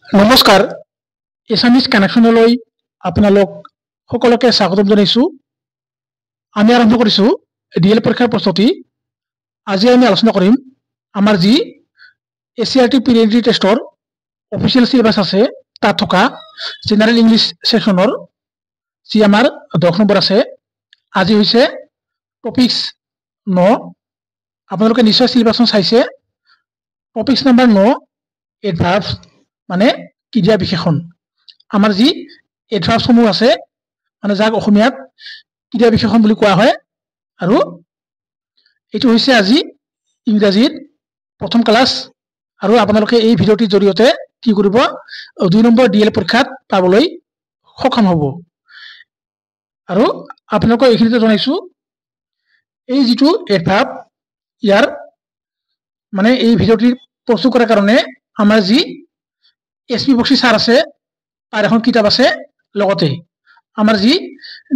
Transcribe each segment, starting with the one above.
নমস্কাৰ এছামিজ কানেকশ্যনলৈ আপোনালোক সকলোকে স্বাগতম জনাইছো। আমি আৰম্ভ কৰিছো ডিএল পৰীক্ষাৰ প্ৰস্তুতি। আজি আমি আলোচনা কৰিম আমাৰ যি এচিআৰটি প্ৰিলিমিনাৰী টেষ্টৰ অফিচিয়েল সিলেবাস আছে তাত থকা জেনাৰেল ইংলিছ সেকশনৰ যি আমাৰ 10 নম্বৰ আছে। আজি হৈছে টপিকস 9। আপোনালোকে নিশ্চয় সিলেবাসখন চাইছে। টপিকস নাম্বাৰ 9 এডভাৰ্বস মানে ক্ৰিয়া বিশেষণ। আমাৰ যি এডভাৰ্বসমূহ আছে মানে যাক অসমীয়াত ক্ৰিয়া বিশেষণ বুলি কোৱা হয়। আৰু এইটো হৈছে আজি ইংৰাজীৰ প্ৰথম ক্লাছ। আৰু আপোনালোকে এই ভিডিঅ'টিৰ জৰিয়তে কি কৰিব 2 নম্বৰ ডিএল পৰীক্ষাত পাবলৈ সক্ষম হ'ব। আৰু আপোনালোকক এইখিনিতে জনাইছো এই যিটো এডভাৰ্ব ইয়াৰ মানে এই ভিডিঅ'টি প্ৰস্তুত কৰাৰ কাৰণে আমাৰ যি এছপি বক্সি স্যাৰ আছে তাৰ এখন কিতাপ আছে। লগতে আমাৰ যি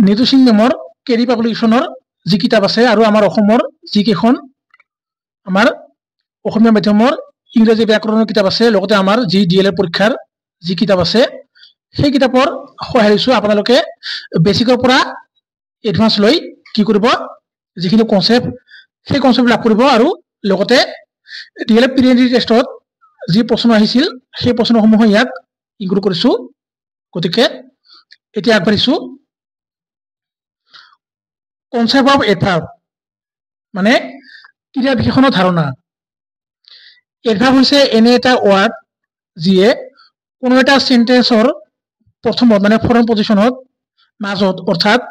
নিতু সিং মেমৰ কেৰি পাব্লিকেশ্যনৰ যি কিতাপ আছে আৰু আমাৰ অসমৰ যি কেইখন আমাৰ অসমীয়া মাধ্যমৰ ইংৰাজী ব্যাকৰণৰ কিতাপ আছে, লগতে আমাৰ যি ডিএলএড পৰীক্ষাৰ যি কিতাপ আছে সেই কিতাপৰ সহায় লৈছো। আপোনালোকে বেসিকৰ পৰা এডভান্স লৈ কি কৰিব যিখিনি কনসেপ্ট সেই কনসেপ্ট লাভ কৰিব। আৰু লগতে ডিএলএড প্ৰিলিমিনাৰী টেষ্টত যি প্ৰশ্ন আহিছিল সেই প্ৰশ্নসমূহ ইয়াত ইনক্লুড কৰিছো। গতিকে এতিয়া আগবাঢ়িছো। কনসেপ্ট অফ এডভাৰ্ব মানে ক্ৰিয়া বিশেষণৰ ধাৰণা। এডভাৰ্ব হৈছে এনে এটা ওয়াৰ্ড যিয়ে কোনো এটা সেন্টেন্সৰ প্ৰথমত মানে ফৰম পজিশনত মাজত অৰ্থাৎ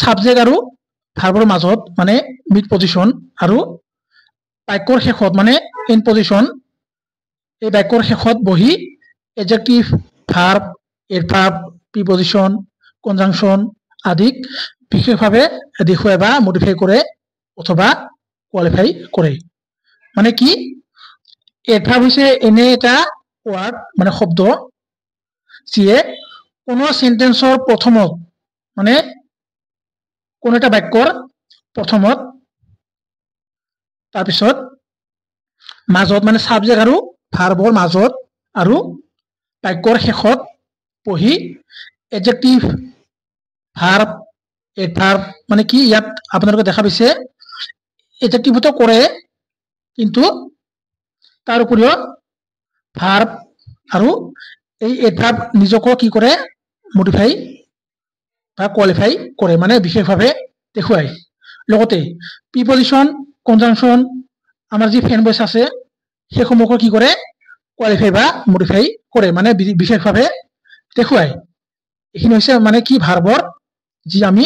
সাবজেক্ট আৰু ভাৰ্বৰ মাজত মানে মিড পজিশন আৰু বাক্যৰ শেষত মানে এন্ড পজিশন এই বাক্যৰ শেষত বহি এডজেক্টিভ, ভাৰ্ব, এডভাৰ্ব, প্ৰিপজিশন, কনজাংশন আদিক বিশেষভাৱে দেখুৱাই বা মডিফাই কৰে অথবা কোৱালিফাই কৰে। মানে কি এডভাৰ্ব হৈছে এনে এটা ওয়াৰ্ড মানে শব্দ যিয়ে কোনো সেন্টেন্সৰ প্ৰথমত মানে কোনো এটা বাক্যৰ প্ৰথমত তাৰপিছত মাজত মানে সাবজেক্ট আৰু ভাৰ্বৰ মাজত আৰু বাক্যৰ শেষত বহি এডজেক্টিভ, ভাৰ্ব, এডভাৰ্ব মানে কি ইয়াত আপোনালোকে দেখা পাইছে এডজেক্টিভটো কৰে কিন্তু তাৰ উপৰিও ভাৰ্ব আৰু এই এডভাৰ্ব নিজকো কি কৰে মডিফাই বা কোৱালিফাই কৰে মানে বিশেষভাৱে দেখুৱায়। লগতে প্ৰিপজিশন, কনজাংশন আমাৰ যি ফ্ৰেন্ড ভয়েস আছে সেইসমূহক কি কৰে কোৱালিফাই বা মডিফাই কৰে মানে বিশেষভাৱে দেখুৱায়। এইখিনি হৈছে মানে কি ভাৰ্বৰ যি আমি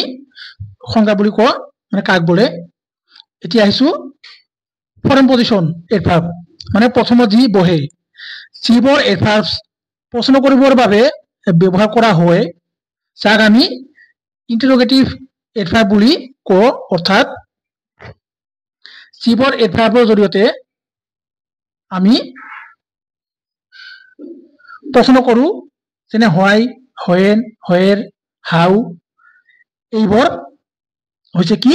সংজ্ঞা বুলি কওঁ মানে কাক বোলে। এতিয়া আহিছো ফৰম পজিশন এডভাৰ্ব মানে প্ৰথমত যি বহে যিবোৰ এডভাৰ্বস প্ৰশ্ন কৰিবৰ বাবে ব্যৱহাৰ কৰা হয় যাক আমি ইন্টাৰোগেটিভ এডভাৰ্ব বুলি কওঁ। অৰ্থাৎ যিবোৰ এডভাৰ্বৰ জৰিয়তে আমি প্ৰশ্ন কৰো যেনে হোৱাই, হোৱেন, হোৱেৰ, হাউ এইবোৰ হৈছে কি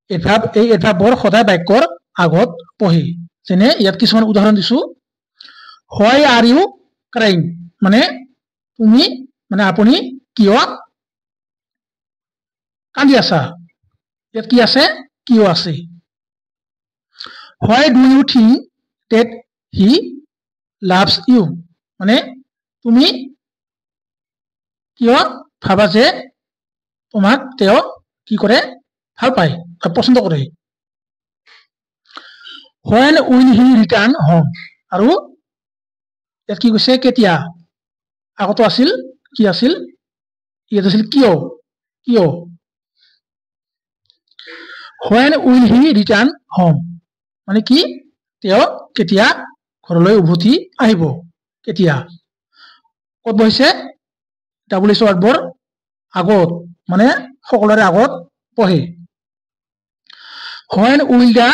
এডভাৰ্ব। এই এডভাৰ্বৰ সদায় বাক্যৰ আগত বহে। যেনে ইয়াত কিছুমান উদাহৰণ দিছো। হোৱাই আৰ ইউ ক্ৰাইং মানে তুমি মানে আপুনি কিয় কান্দি আছা। ইয়াত কি আছে কিয় আছে। Why do you think that he loves you মানে তুমি কিয় ভাবা যে তোমাক তেওঁ কি কৰে ভাল পায় বা পছন্দ কৰে। When will he return home আৰু ইয়াত কি কৈছে কেতিয়া। আগতো আছিল কি আছিল ইয়াত আছিল কিয় কিয়। When will he return home মানে কি তেওঁ কেতিয়া ঘৰলৈ উভতি আহিব কেতিয়া। ক'ত বহিছে ডাবল এছ ৱাৰ্ডৰ আগত মানে সকলোৰে আগত বহে। When will the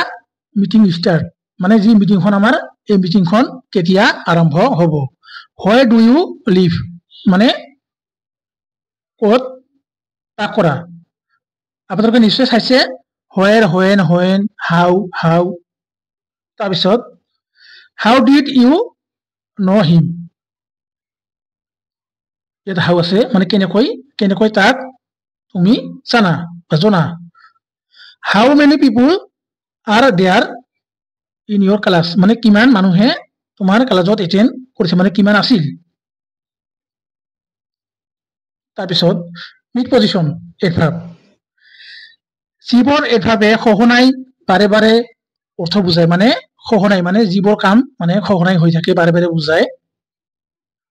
meeting start মানে যি মিটিংখন আমাৰ এই মিটিংখন কেতিয়া আৰম্ভ হ'ব। Where do you live মানে ক'ত বাস কৰা। আপোনালোকে নিশ্চয় চাইছে where, when, how তাৰপিছত how did you know him ইয়াত হাউ আছে মানে কেনেকৈ তাক তুমি জানা বা জনা how many people are there in your class মানে কিমান মানুহে তোমাৰ ক্লাছত এটেণ্ড কৰিছে মানে কিমান আছিল তাৰপিছত মিড পজিশ্যন এডভাৰ্ব যিবোৰ এডভাৰ্বে সঘনাই বাৰে বাৰে অৰ্থ বুজায় মানে সঘনাই মানে যিবোৰ কাম মানে সঘনাই হৈ থাকে বাৰে বাৰে বুজায়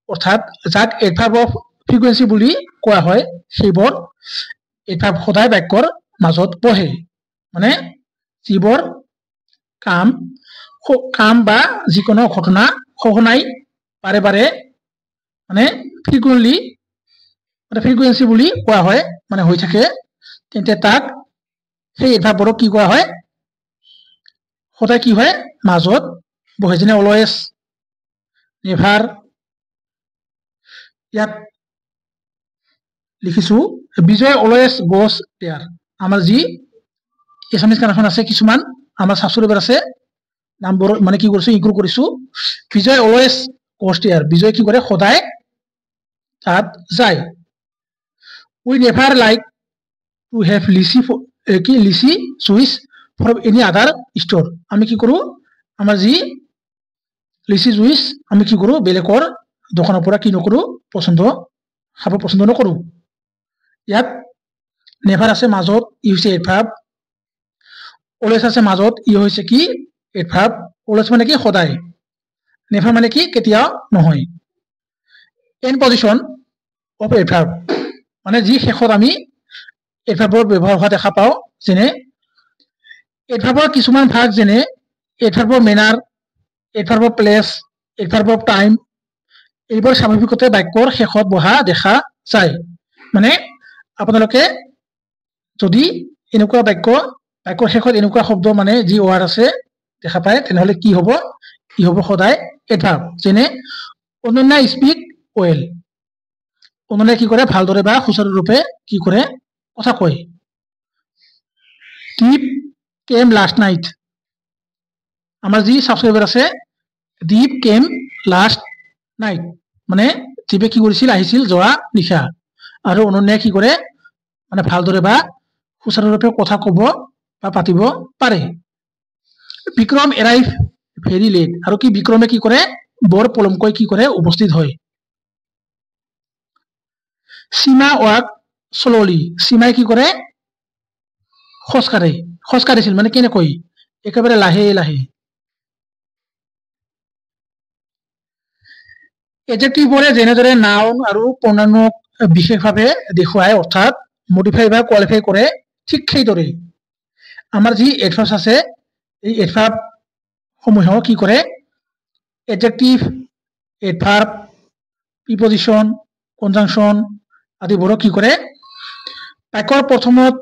অৰ্থাৎ যাক এডভাৰ্ব অফ ফ্ৰিকুৱেন্সি বুলি কোৱা হয় সেইবোৰ এডভাৰ্ব সদায় বাক্যৰ মাজত বহে মানে যিবোৰ কাম বা যিকোনো ঘটনা সঘনাই বাৰে বাৰে মানে ফ্ৰিকুৱেন্সি বুলি কোৱা হয় মানে হৈ থাকে তেন্তে তাক সেই এডভাৰ্ববোৰক কি কোৱা হয় সদায় কি হয় মাজত বহে যেনে অলৱেজ নেভাৰ ইয়াত লিখিছো বিজয় অলৱেজ গোজ দেয়াৰ আমাৰ যি এছামিজ কানেকশ্যন আছে কিছুমান আমাৰ সাবস্ক্ৰাইবাৰ আছে নামবোৰ মানে কি কৰিছো ইনক্লুড কৰিছো বিজয় অলৱেজ গোজ দেয়াৰ বিজয় কি কৰে সদায় তাত যায় we never like to have lychee juice from any other store আমি কি কৰো আমাৰ যি লিচি জুইচ আমি কি কৰো বেলেগৰ দোকানৰ পৰা কি নকৰো খাব পছন্দ নকৰো ইয়াত নেভাৰ আছে মাজত ই হৈছে এডভাৰ্ব অলৱেজ আছে মাজত ই হৈছে কি এডভাৰ্ব অলৱেজ মানে কি সদায় নেভাৰ মানে কি কেতিয়াও নহয় এন পজিশ্যন অফ এডভাৰ্ব মানে যি শেষত আমি এডভাৰ্বৰ ব্যৱহাৰ হোৱা দেখা পাওঁ যেনে এডভাৰ্বৰ কিছুমান ভাগ যেনে এডভাৰ্বৰ মেনাৰ এডভাৰ্বৰ প্লেচ এডভাৰ্বৰ টাইম এইবোৰ স্বাভাৱিকতে বাক্যৰ শেষত বহা দেখা যায় মানে আপোনালোকে যদি এনেকুৱা বাক্যৰ শেষত এনেকুৱা শব্দ মানে যি ৱাৰ্ড আছে দেখা পায় তেনেহলে কি হ'ব ই হ'ব সদায় এডভাৰ্ব যেনে অনন্যা স্পিক ৱেল অনন্যাই কি কৰে ভালদৰে বা সুচাৰুৰূপে কি কৰে কথা কয় দীপ কেম লাষ্ট নাইট আমাৰ যি সাবস্ক্ৰাইবাৰ আছে দীপ কেম লাষ্ট নাইট মানে দীপে কি কৰিছিল আহিছিল যোৱা নিশা আৰু অনন্যাই কি কৰে মানে ভালদৰে বা সুচাৰুৰূপে কথা ক'ব বা পাতিব পাৰে বিক্ৰম এৰাইভ ভেৰি লেট আৰু কি বিক্ৰমে কি কৰে বৰ পলমকৈ কি কৰে উপস্থিত হয় সীমা ৱাক শ্ল'লি সীমাই কি কৰে খোজকাঢ়িছিল মানে কেনেকৈ একেবাৰে লাহে লাহে এডজেক্টিভবোৰে যেনেদৰে নাউন আৰু প্ৰনাউনক বিশেষভাৱে দেখুৱায় অৰ্থাৎ মডিফাই বা কোৱালিফাই কৰে ঠিক সেইদৰে আমাৰ যি এডভাৰ্ব আছে এই এডভাৰ্ব সমূহক কি কৰে এডজেক্টিভ এডভাৰ্ব প্ৰিপজিশ্যন কনজাংচন আদিবোৰক কি কৰে বাক্যৰ প্ৰথমত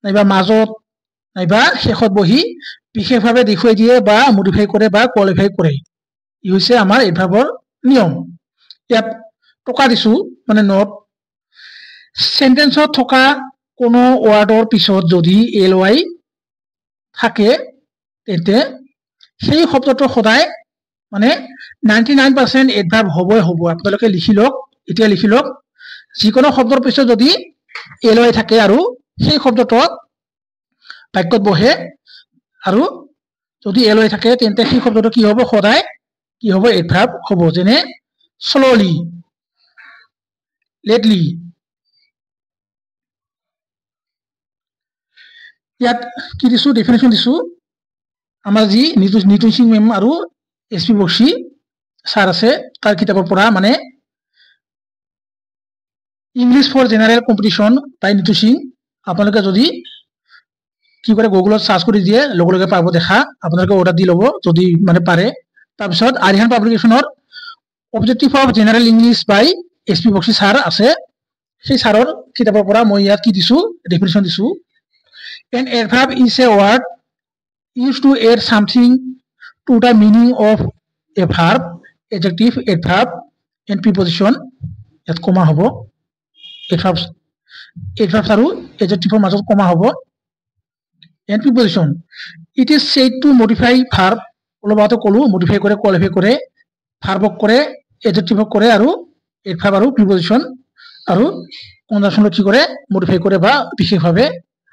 নাইবা মাজত নাইবা শেষত বহি বিশেষভাৱে দেখুৱাই দিয়ে বা মডিফাই কৰে বা কোৱালিফাই কৰে ই হৈছে আমাৰ এডভাৰ্বৰ নিয়ম ইয়াত টকা দিছো মানে নোট সেন্টেন্সত থকা কোনো ওয়াৰ্ডৰ পিছত যদি ly থাকে তেন্তে সেই শব্দটো সদায় মানে 99% এডভার্ব হবই হ'ব আপোনালোকে লিখি লওক এতিয়া লিখি লওক যিকোনো শব্দৰ পিছত যদি ly থাকে আৰু সেই শব্দটো বাক্যত বহে আৰু যদি ly থাকে তেন্তে সেই শব্দটো কি হ'ব সদায় কি হ'ব এডভার্ব হ'ব যেনে slowly lately ইয়াত কি দিছো ডেফিনেশন দিছো আমাৰ যি নিতু সিং মেম আৰু এসপি বক্সি স্যাৰ আছে তাৰ কিতাপৰ পৰা মানে ইংলিশ ফৰ জেনাৰেল কম্পিটিশন বাই নিতু সিং আপোনালোকে যদি কি কৰে গুগলত সাৰ্চ কৰি দিয়ে লগে লগে পাব দেখা আপোনালোকে অৰ্ডাৰ দি ল'ব যদি মানে পাৰে তাৰপিছত আৰিহান পাব্লিকেশনৰ objective of general English by SP Bakshi sir আছে সেই স্যাৰৰ কিতাপৰ পৰা মই ইয়াত কি দিছো ডেফিনেশন দিছো an adverb is a word used to add something to the meaning of a verb adjective adverb and preposition ইয়াত কমা হ'ব adverbs আৰু adjectiveৰ মাজত কমা হ'ব and preposition it is said to modify verb অলপ আগতে ক'লো modify কৰে qualify কৰে verb কৰে adjective কৰে আৰু adverb আৰু preposition আৰু কনজাংশনক কি কৰে মডিফাই কৰে বা বিশেষভাৱে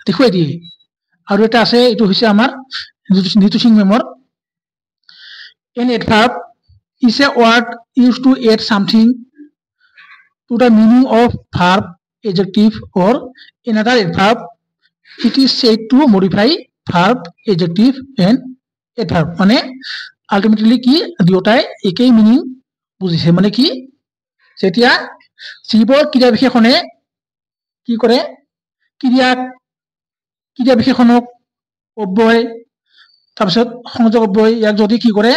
দেখুৱাই দিয়ে আৰু এটা আছে এইটো হৈছে আমাৰ নিউট্ৰিশন মেমৰ an adverb is a word used to add something to the meaning of verb adjective or another adverb it is said to modify verb adjective and adverb মানে আলটিমেটলি কি দুটাই একেই মিনিং বুজিছে মানে কি যেতিয়া যিবোৰ ক্ৰিয়া বিশেষণে কি কৰে ক্ৰিয়া বিশেষণক অব্যয় তাৰপিছত সংযোগ অব্যয় ইয়াক যদি কি কৰে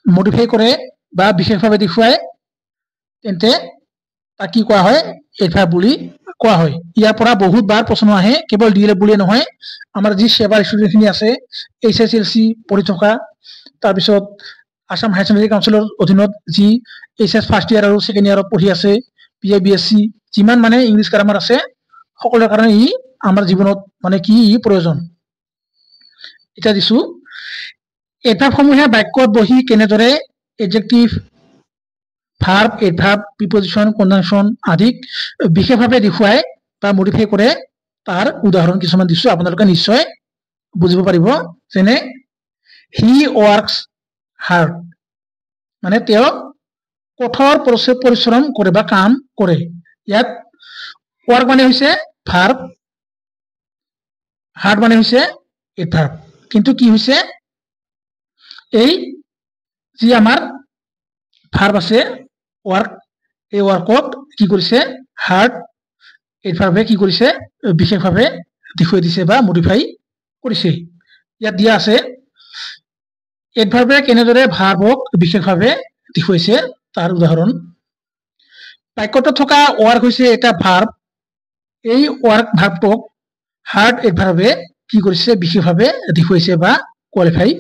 মডিফাই কৰে বা বিশেষভাৱে দেখুৱায় তেন্তে তাক কি কোৱা হয় এডভাৰ্ব বুলি কোৱা হয় ইয়াৰ পৰা বহুত বাৰ প্ৰশ্ন আহে কেৱল ডিএলএফ বুলিয়ে নহয় আমাৰ যি সেৱাৰ ষ্টুডেণ্টখিনি আছে এইচএছএলচি পঢ়ি থকা তাৰপিছত আসাম হায়াৰ ছেকেণ্ডাৰী কাউন্সিলৰ অধীনত যি এইচএছ ফাৰ্ষ্ট ইয়াৰ আৰু ছেকেণ্ড ইয়াৰত পঢ়ি আছে পিএ বিএছচি যিমান মানে ইংলিছ গ্ৰামাৰ আছে সকলোৰে কাৰণে ই আমাৰ জীৱনত মানে কি ই প্ৰয়োজন এটা দিছো এডভাৰ্বসমূহে বাক্যত বহি কেনেদৰে এডজেক্টিভ ভাৰ্ব এডভাৰ্ব প্ৰিপজিশ্যন কনজাংশন আদিক বিশেষভাৱে দেখুৱায় বা মডিফাই কৰে তাৰ উদাহৰণ কিছুমান দিছো আপোনালোকে নিশ্চয় বুজিব পাৰিব যেনে হি ৱৰ্কছ হাৰ্ড মানে তেওঁ কঠোৰ পৰিশ্ৰম কৰে বা কাম কৰে ইয়াত ৱৰ্ক মানে হৈছে ভাৰ্ব হাৰ্ড মানে হৈছে এডভাৰ্ব কিন্তু কি হৈছে এই যি আমাৰ ভাৰ্ব আছে ৱৰ্ক এই ৱৰ্কত কি কৰিছে হাৰ্ড এডভাৰ্বে কি কৰিছে বিশেষভাৱে দেখুৱাই দিছে বা মডিফাই কৰিছে ইয়াত দিয়া আছে এডভাৰ্বে কেনেদৰে ভাৰ্বক বিশেষভাৱে দেখুৱাইছে তাৰ উদাহৰণ বাক্যটোত থকা ৱৰ্ক হৈছে এটা ভাৰ্ব এই ৱৰ্ক ভাৰ্বটোক হাৰ্ড এডভাৰ্বে কি কৰিছে বিশেষভাৱে দেখুৱাইছে বা কোৱালিফাই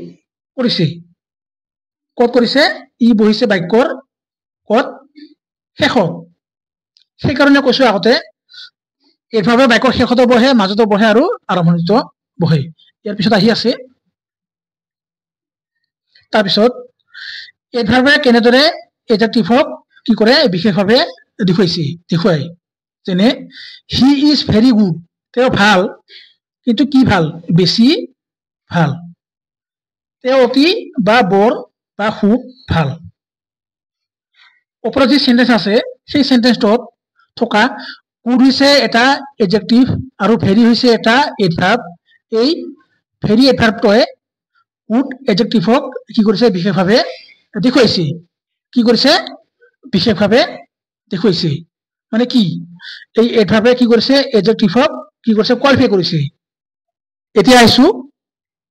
কৰিছে ক'ত কৰিছে ই বহিছে বাক্যৰ ক'ত শেষত সেইকাৰণে কৈছো আগতে এডভাৰ্বে বাক্যৰ শেষতো বহে মাজতো বহে আৰু আৰম্ভণিতো বহে ইয়াৰ পিছত আহি আছে তাৰপিছত এডভাৰ্বে কেনেদৰে এডজেক্টিভক কি কৰে বিশেষভাৱে দেখুৱাই যেনে হি ইজ ভেৰি গুড তেওঁ ভাল কিন্তু কি ভাল বেছি ভাল তেওঁ অতি বা বৰ বা খুব ভাল ওপৰত যি সেন্টেন্স আছে সেই সেন্টেন্সটোত থকা গুড হৈছে এটা এডজেক্টিভ আৰু ভেৰি হৈছে এটা এডভাৰ্ব এই ভেৰি এডভাৰ্বটোৱে গুড এডজেক্টিভক কি কৰিছে বিশেষভাৱে দেখুৱাইছে কি কৰিছে বিশেষভাৱে দেখুৱাইছে মানে কি এই এডভাৰ্বে কি কৰিছে এডজেক্টিভক কি কৰিছে কোৱালিফাই কৰিছে এতিয়া আহিছো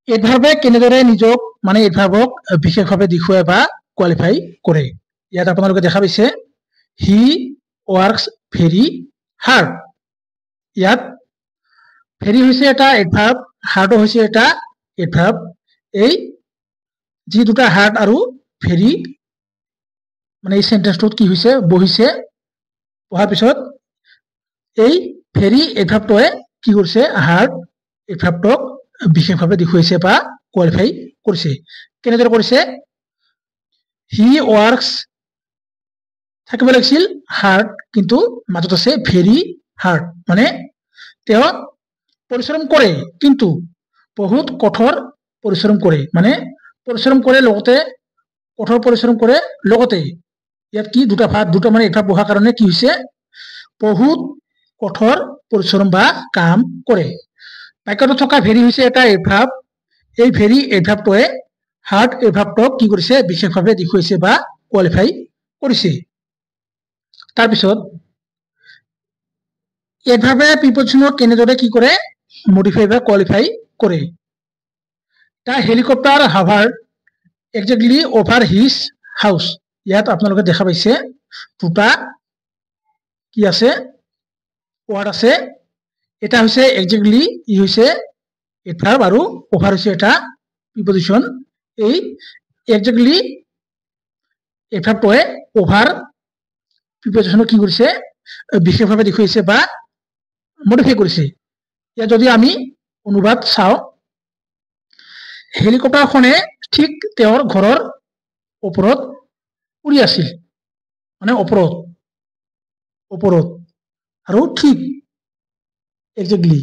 এডভাৰ্বে কেনেদৰে নিজক মানে এডভাৰ্বক বিশেষভাৱে দেখুৱাই বা কোৱালিফাই কৰে ইয়াত আপোনালোকে দেখা পাইছে হি ৱৰ্কছ ভেৰি হাৰ্ড ইয়াত ভেৰি হৈছে এটা এডভাৰ্ব হাৰ্ডো হৈছে এটা এডভাৰ্ব এই যি দুটা হাৰ্ড আৰু ভেৰি মানে এই সেন্টেন্সটোত কি হৈছে বহিছে বহাৰ পিছত এই ভেৰি এডভাৰ্বটোৱে কি কৰিছে হাৰ্ড এডভাৰ্বটোক বিশেষভাৱে দেখুৱাইছে বা কোৱালিফাই কৰিছে কেনেদৰে কৰিছে হি ৱৰ্কছ থাকিব লাগিছিল হাৰ্ড কিন্তু মাজত আছে ভেৰি হাৰ্ড মানে তেওঁ পৰিশ্ৰম কৰে কিন্তু বহুত কঠোৰ পৰিশ্ৰম কৰে মানে পৰিশ্ৰম কৰে লগতে কঠোৰ পৰিশ্ৰম কৰে লগতে ইয়াত কি দুটা মানে এটা বহাৰ কাৰণে কি হৈছে বহুত কঠোৰ পৰিশ্ৰম বা কাম কৰে বাক্যটো থকা ভেৰি হৈছে এটা এডভাৰ্ব এই ভেৰি এডভাৰ্বটোৱে হাৰ্ড এডভাৰ্বটোক কি কৰিছে বিশেষভাৱে দেখুৱাইছে বা কোৱালিফাই কৰিছে তাৰপিছত এডভাৰ্বে প্ৰিপজিশ্যনক কেনেদৰে কি কৰে মডিফাই বা কোৱালিফাই কৰে the helicopter Harvard exactly over his house ইয়াত আপোনালোকে দেখা পাইছে দুটা কি আছে ৱৰ্ড আছে এটা হৈছে এক্সেক্টলি ই হৈছে এডভাৰ্ব আৰু অভাৰ হৈছে এটা প্ৰিপজিশ্যন এই এক্সেক্টলি এডভাৰ্বটোৱে অভাৰ প্ৰিপজিশ্যনক কি কৰিছে বিশেষভাৱে দেখুৱাইছে বা মডিফাই কৰিছে ইয়াত যদি আমি অনুবাদ চাওঁ হেলিকপ্টাৰখনে ঠিক তেওঁৰ ঘৰৰ ওপৰত উৰি আছিল মানে ওপৰত আৰু ঠিক এক্সাক্টলি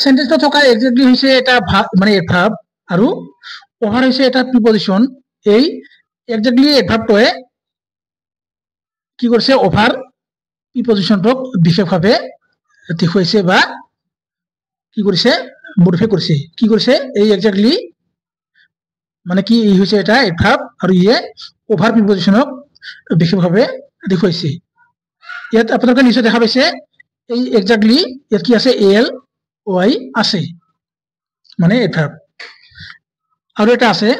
সেন্টেন্সত থকা এক্সাক্টলি হৈছে এটা মানে এডভাৰ্ব আৰু ওভাৰ হৈছে এটা প্ৰিপজিশন এই এক্সাক্টলি এডভাৰ্বটোৱে কি কৰিছে ওভাৰ প্ৰিপজিশনটোক বিশেষভাৱে দেখুৱাইছে বা কি কৰিছে মডিফাই কৰিছে এই এক্সাক্টলি মানে কি ই হৈছে এটা এডভাৰ্ব আৰু ইয়ে ওভাৰ প্ৰিপজিশনক বিশেষভাৱে দেখুৱাইছে ইয়াত আপোনালোকে নিশ্চয় দেখা পাইছে এই এক্সাক্টলি ইয়াত কি আছে এল ওয়াই আছে মানে এডভার্ব আৰু এটা আছে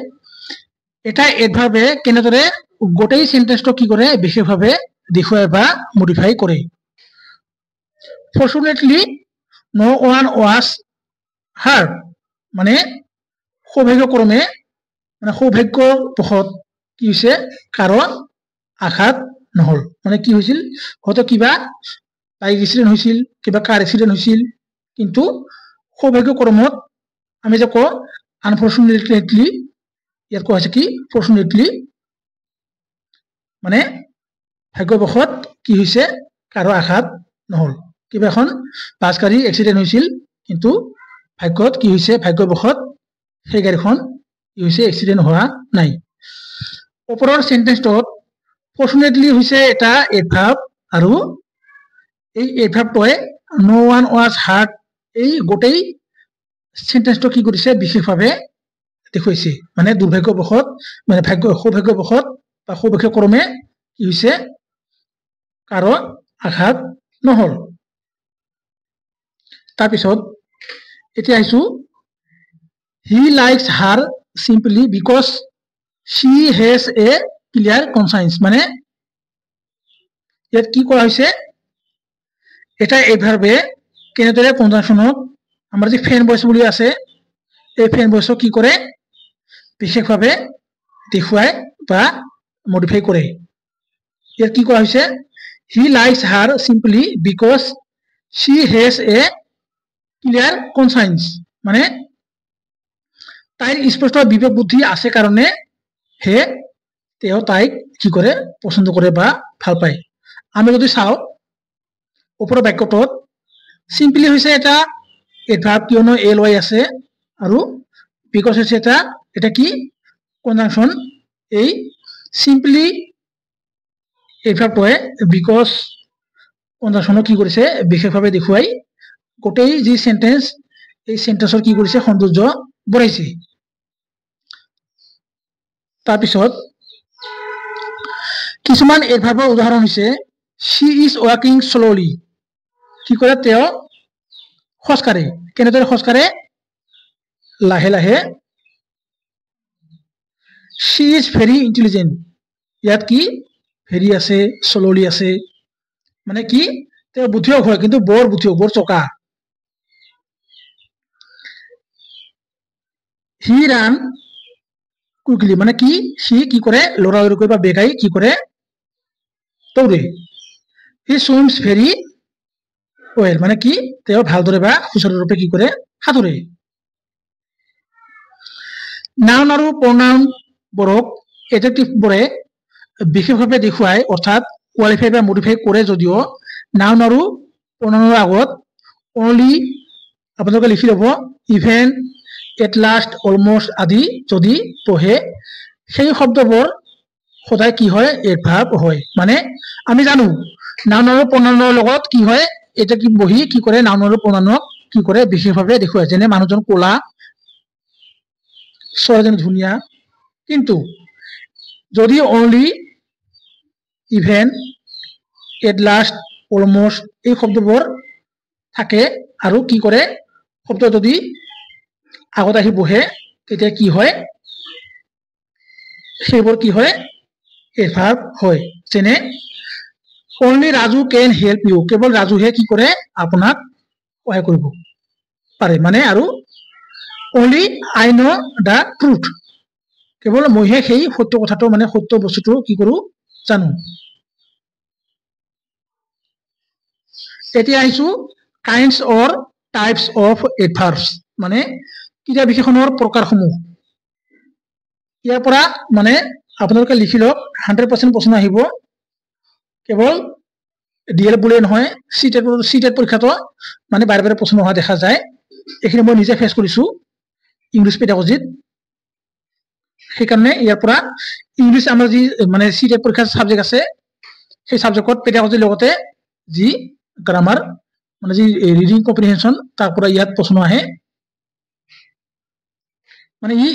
এটা এডভাৰ্বে কেনেদৰে গোটেই সেন্টেন্সটো কি কৰে বিশেষভাৱে দেখুৱাই বা মডিফাই কৰে fortunately no one was heart মানে সৌভাগ্যক্ৰমে মানে সৌভাগ্যবশত কি হৈছে কাৰো আঘাত নহল মানে কি হৈছিল হয়তো কিবা বাইক এক্সিডেন্ট হৈছিল কিবা কাৰ এক্সিডেন্ট হৈছিল কিন্তু সৌভাগ্যক্ৰমত আমি যে কওঁ আনফৰ্চুনেটলি ইয়াত কোৱা হৈছে কি ফৰ্চুনেটলি মানে ভাগ্যবশত কি হৈছে কাৰো আঘাত নহল কিবা এখন বাছ গাড়ী এক্সিডেন্ট হৈছিল কিন্তু ভাগ্যত কি হৈছে ভাগ্যবশত সেই গাড়ীখন কি হৈছে এক্সিডেন্ট হোৱা নাই ওপৰৰ সেন্টেন্সটোত ফৰ্চুনেটলি হৈছে এটা এডভাৰ্ব আৰু এই এডভাৰ্বটোৱে নো ওয়ান ওয়াজ হাৰ্ট এই গোটেই সেন্টেন্সটো কি কৰিছে বিশেষভাৱে দেখুৱাইছে মানে দুৰ্ভাগ্যবশত মানে সৌভাগ্যবশত বা সৌভাগ্যক্ৰমে কি হৈছে কাৰো আঘাত নহল তাৰপিছত এতিয়া আহিছো he likes her simply because she has a clear conscience মানে ইয়াত কি কৰা হৈছে এটা এডভাৰ্বে কেনেদৰে কনজাংশনত আমাৰ যে ফেন ভয়েস বুলি আছে এই ফেন ভয়েসক কি কৰে বিশেষভাৱে দেখুৱাই বা মডিফাই কৰে ইয়াত কি কৰা হৈছে he likes her simply because she has a clear conscience মানে তাইৰ স্পষ্ট বিবেক বুদ্ধি আছে কাৰণে হে তেও তাইক কি কৰে পছন্দ কৰে বা ভাল পায় আমি যদি চাও ওপৰৰ বাক্যটোত সিম্পলি হৈছে এটা এডভাৰ্ব কিয়নো এল ওয়াই আছে আৰু বিকজ হৈছে এটা কি কনজাংশন এই সিম্পলি এডভাৰ্বটোৱে বিকজ কনজাংশনক কি কৰিছে বিশেষভাৱে দেখুৱাই গোটেই যি সেন্টেন্স এই সেন্টেন্সৰ কি কৰিছে সৌন্দৰ্য বঢ়াইছে তাৰপিছত কিছুমান এডভাৰ্বৰ উদাহৰণ হৈছে she is walking slowly কি কৰে তেওঁ খোজকাঢ়ে কেনেদৰে খোজকাঢ়ে লাহে লাহে she is very intelligent ইয়াত কি ভেৰি আছে slowly আছে মানে কি তেওঁ বুদ্ধিয়ক হয় কিন্তু বৰ বুদ্ধিয়ক বৰ চোকা he ran quickly মানে কি সি কি কৰে লৰালৰিকৈ বা বেগাই কি কৰে দৌৰে he swims very well মানে কি তেওঁ ভালদৰে বা সুচাৰুৰূপে কি কৰে সাঁতুৰে নাউন আৰু প্ৰনাউন বোৰক এডজেক্টিভ বোৰে বিশেষভাৱে দেখুৱাই অৰ্থাৎ কোৱালিফাই বা মডিফাই কৰে যদিও নাউন আৰু প্ৰনাউনৰ আগত অনলি আপোনালোকে লিখি ল'ব ইভেন এট লাষ্ট অলমোষ্ট আদি যদি পঢ়ে সেই শব্দবোৰ সদায় কি হয় এডভাৰ্ব হয় মানে আমি জানো নাউন আৰু প্ৰনাউনৰ লগত কি হয় এটা কি বহি কি কৰে নাউন আৰু প্ৰনাউনক কি কৰে বিশেষভাৱে দেখুৱাই যেনে মানুহজন কোলা ছোৱালীজনী ধুনীয়া কিন্তু যদি only even at last almost এই শব্দবোৰ থাকে আৰু কি কৰে শব্দ যদি আগত আহি বহে তেতিয়া কি হয় সেইবোৰ কি হয় এডভাৰ্ব হয় যেনে অনলি ৰাজু কেন হেল্প ইউ কেৱল ৰাজুহে কি কৰে আপোনাক সহায় কৰিব পাৰে মানে আৰু only I know the truth কেৱল মইহে সেই সত্য কথাটো মানে সত্য বস্তুটো কি কৰো জানো এতিয়া আহিছো কাইণ্ডছ অৰ টাইপছ অফ এডভাৰ্বছ মানে ক্ৰিয়া বিশেষণৰ প্ৰকাৰসমূহ ইয়াৰ পৰা মানে আপোনালোকে লিখি লওক 100% প্ৰশ্ন আহিব কেৱল ডিএল বুলিয়ে নহয় সিটেট পৰীক্ষাটো মানে বাৰে বাৰে প্ৰশ্ন অহা দেখা যায় এইখিনি মই নিজে ফেচ কৰিছো ইংলিছ পেডাগজিত সেইকাৰণে ইয়াৰ পৰা ইংলিছ আমাৰ যি মানে সিটেট পৰীক্ষাৰ সাবজেক্ট আছে সেই সাবজেক্টত পেডাগজিৰ লগতে যি গ্ৰামাৰ মানে যি ৰিডিং কম্প্ৰিহেনশন তাৰ পৰা ইয়াত প্ৰশ্ন আহে মানে ই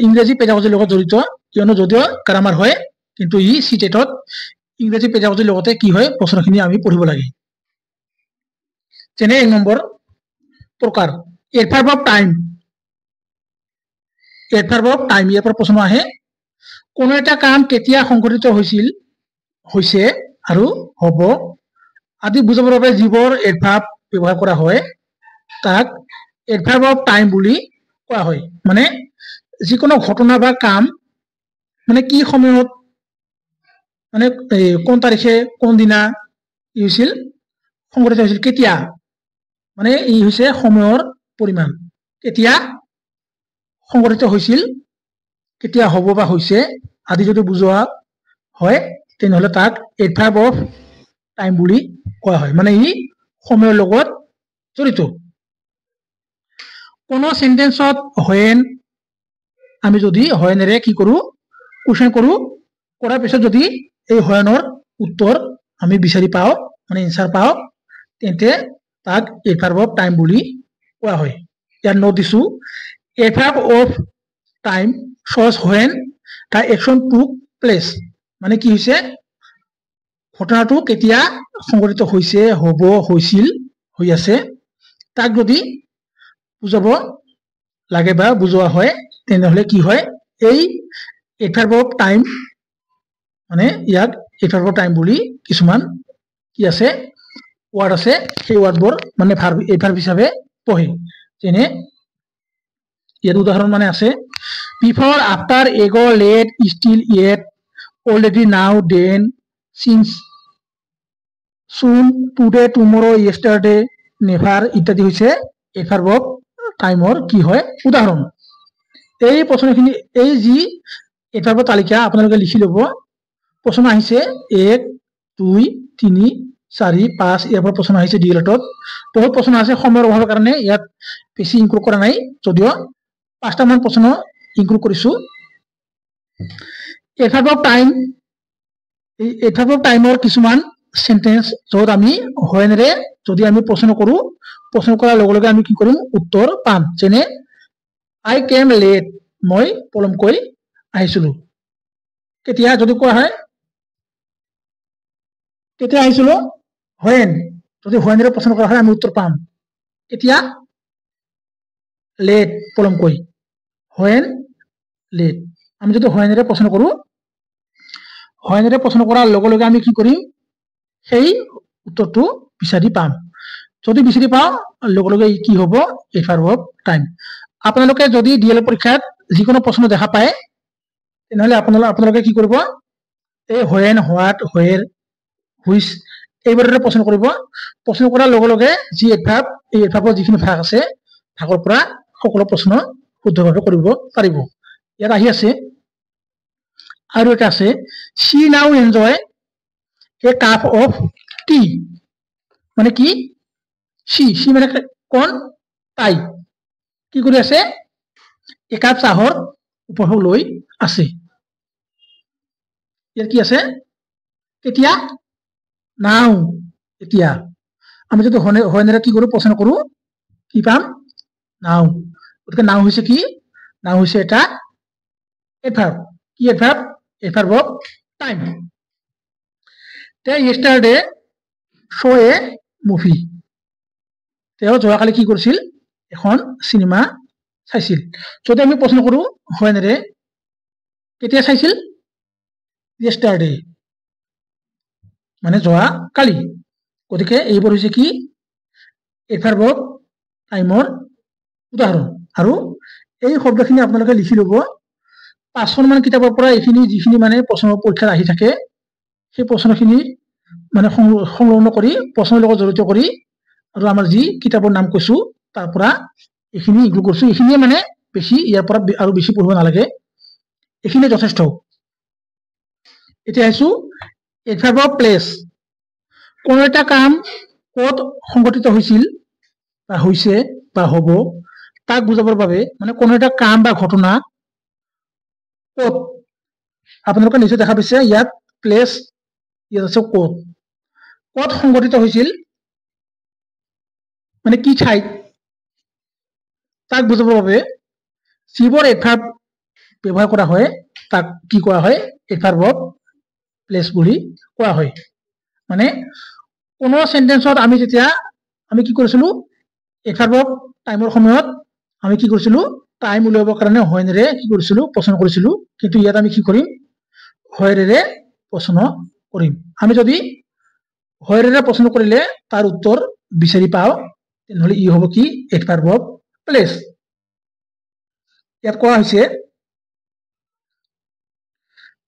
ইংৰাজী পেডাগজিৰ লগত জড়িত কিয়নো যদিও গ্ৰামাৰ হয় কিন্তু ই সিটেটত ইংৰাজী পেডাগজিৰ লগতে কি হয় প্ৰশ্নখিনি আমি পঢ়িব লাগে যেনে 1 নম্বৰ প্ৰকাৰ এডভাৰ্ব অফ টাইম ইয়াৰ পৰা প্ৰশ্ন আহে কোনো এটা কাম কেতিয়া সংঘটিত হৈছে আৰু হ'ব আদি বুজাবৰ বাবে যিবোৰ এডভাৰ্ব ব্যৱহাৰ কৰা হয় তাক এডভাৰ্ব অফ টাইম বুলি কোৱা হয় মানে যিকোনো ঘটনা বা কাম মানে কি সময়ত মানে কোন তাৰিখে কোন দিনা ই হৈছিল সংঘটিত হৈছিল কেতিয়া মানে ই হৈছে সময়ৰ পৰিমাণ কেতিয়া সংঘটিত হৈছিল কেতিয়া হ'ব বা হৈছে আদি যদি বুজোৱা হয় তেনেহলে তাক এডভাৰ্ব অফ টাইম বুলি কোৱা হয় মানে ই সময়ৰ লগত জড়িত কোনো সেন্টেন্সত when আমি যদি হয়েনেৰে কি কৰো কোৱেশ্চন কৰো কৰাৰ পিছত যদি এই হয়নৰ উত্তৰ আমি বিচাৰি পাও মানে এনসাৰ পাও তেন্তে তাক এডভাৰ্ব অফ টাইম বুলি কোৱা হয় ইয়াৰ নোট দিছো adverb of time shows when the action took place মানে কি হৈছে ঘটনাটো কেতিয়া সংঘটিত হৈছে হ'ব হৈছিল হৈ আছে তাক যদি বুজাব লাগে বা বুজোৱা হয় তেনেহলে কি হয় এই এডভাৰ্ব অফ টাইম মানে ইয়াক এডভাৰ্ব অফ টাইম বুলি কিছুমান কি আছে ওয়াৰ্ড আছে সেই ওয়াৰ্ডবোৰ মানে ভাৰ্ব হিচাপে পঢ়ে যেনে ইয়াত উদাহৰণ মানে আছে বিফৰ আফটাৰ এগো লেট ষ্টিল ইয়েট অলৰেডি নাও দেন সিন্স সুন টুডে টুমৰো ইয়েষ্টাৰডে নেভাৰ ইত্যাদি হৈছে এডভাৰ্ব অফ টাইমৰ কি হয় উদাহৰণ এই প্ৰশ্নখিনি এই যি এডভাৰ্ব তালিকা আপোনালোকে লিখি ল'ব প্ৰশ্ন আহিছে 1 2 3 4 5 ইয়াৰ পৰা প্ৰশ্ন আহিছে ডিএলএটত বহুত প্ৰশ্ন আছে সময়ৰ অভাৱৰ কাৰণে ইয়াত বেছি ইনক্লুড কৰা নাই যদিও 5টা মান প্ৰশ্ন ইনক্লুড কৰিছো এডভাৰ্ব অফ টাইমৰ কিছুমান সেন্টেন্স যত আমি হয়েনেৰে যদি আমি প্ৰশ্ন কৰাৰ লগে লগে আমি কি কৰিম উত্তৰ পাম যেনে আই কেম লেট মই পলমকৈ আহিছিলো কেতিয়া যদি কোৱা হয় কেতিয়া আহিছিলো when যদি হয়েনেৰে প্ৰশ্ন কৰা হয় আমি উত্তৰ পাম কেতিয়া লেট পলমকৈ when লেট আমি যদি হয়েনেৰে প্ৰশ্ন কৰাৰ লগে লগে আমি কি কৰিম সেই উত্তৰটো বিচাৰি পাম যদি বিচাৰি পাওঁ লগে লগে কি হ'ব এডভাৰ্ব অফ টাইম আপোনালোকে যদি ডিএল পৰীক্ষাত যিকোনো প্ৰশ্ন দেখা পায় তেনেহলে আপোনালোকে কি কৰিব এই when what where which এইবোৰৰে প্ৰশ্ন কৰিব প্ৰশ্ন কৰাৰ লগে লগে যি এডভাৰ্ব এই এডভাৰ্বৰ যিখিনি ভাগ আছে ভাগৰ পৰা সকলো প্ৰশ্ন শুদ্ধভাৱে কৰিব পাৰিব ইয়াত আহি আছে আৰু এটা আছে she now enjoy a cup of tea মানে কি she মানে কোন তাই কি কৰি আছে একাপ চাহৰ উপভোগ লৈ আছে ইয়াত কি আছে কেতিয়া নাও এতিয়া আমি যদি হয়েনেৰে কি কৰো প্ৰশ্ন কৰো কি পাম নাও গতিকে নাও হৈছে কি নাও হৈছে এটা এডভাৰ্ব কি adverb of time yesterday saw a movie তেওঁ যোৱাকালি কি কৰিছিল এখন সিনেমা চাইছিল যদি আমি প্ৰশ্ন কৰো হয়েনেৰে কেতিয়া চাইছিল yesterday মানে যোৱা কালি গতিকে এইবোৰ হৈছে কি এডভাৰ্ব অফ টাইমৰ উদাহৰণ আৰু এই শব্দখিনি আপোনালোকে লিখি ল'ব 5খন মান কিতাপৰ পৰা এইখিনি যিখিনি মানে প্ৰশ্ন পৰীক্ষাত আহি থাকে সেই প্ৰশ্নখিনি মানে সংলগ্ন কৰি প্ৰশ্নৰ লগত জড়িত কৰি আৰু আমাৰ যি কিতাপৰ নাম কৈছো তাৰ পৰা এইখিনি ইনক্লুড কৰিছো এইখিনিয়ে মানে বেছি ইয়াৰ পৰা আৰু বেছি পঢ়িব নালাগে এইখিনি যথেষ্ট এতিয়া আহিছো এডভাৰ্ব অফ প্লেচ কোনো এটা কাম ক'ত সংঘটিত হৈছিল বা হৈছে বা হ'ব তাক বুজাবৰ বাবে মানে কোনো এটা কাম বা ঘটনা ক'ত আপোনালোকে নিশ্চয় দেখা পাইছে ইয়াত প্লেচ ইয়াত আছে ক'ত ক'ত সংঘটিত হৈছিল মানে কি ঠাইত তাক বুজাবৰ বাবে যিবোৰ এডভাৰ্ব ব্যৱহাৰ কৰা হয় তাক কি কোৱা হয় এডভাৰ্ব অফ প্লেচ বুলি কোৱা হয় মানে কোনো সেন্টেন্সত আমি যেতিয়া আমি কি কৰিছিলো এডভাৰ্ব অফ টাইমৰ সময়ত আমি কি কৰিছিলো টাইম উলিয়াবৰ কাৰণে হয়নেৰে কি কৰিছিলো প্ৰশ্ন কৰিছিলো কিন্তু ইয়াত আমি কি কৰিম হয়ৰেৰে প্ৰশ্ন কৰিম আমি যদি হয়ৰেৰে প্ৰশ্ন কৰিলে তাৰ উত্তৰ বিচাৰি পাওঁ তেনেহলে ই হ'ব কি এডভাৰ্ব অফ প্লেচ ইয়াত কোৱা হৈছে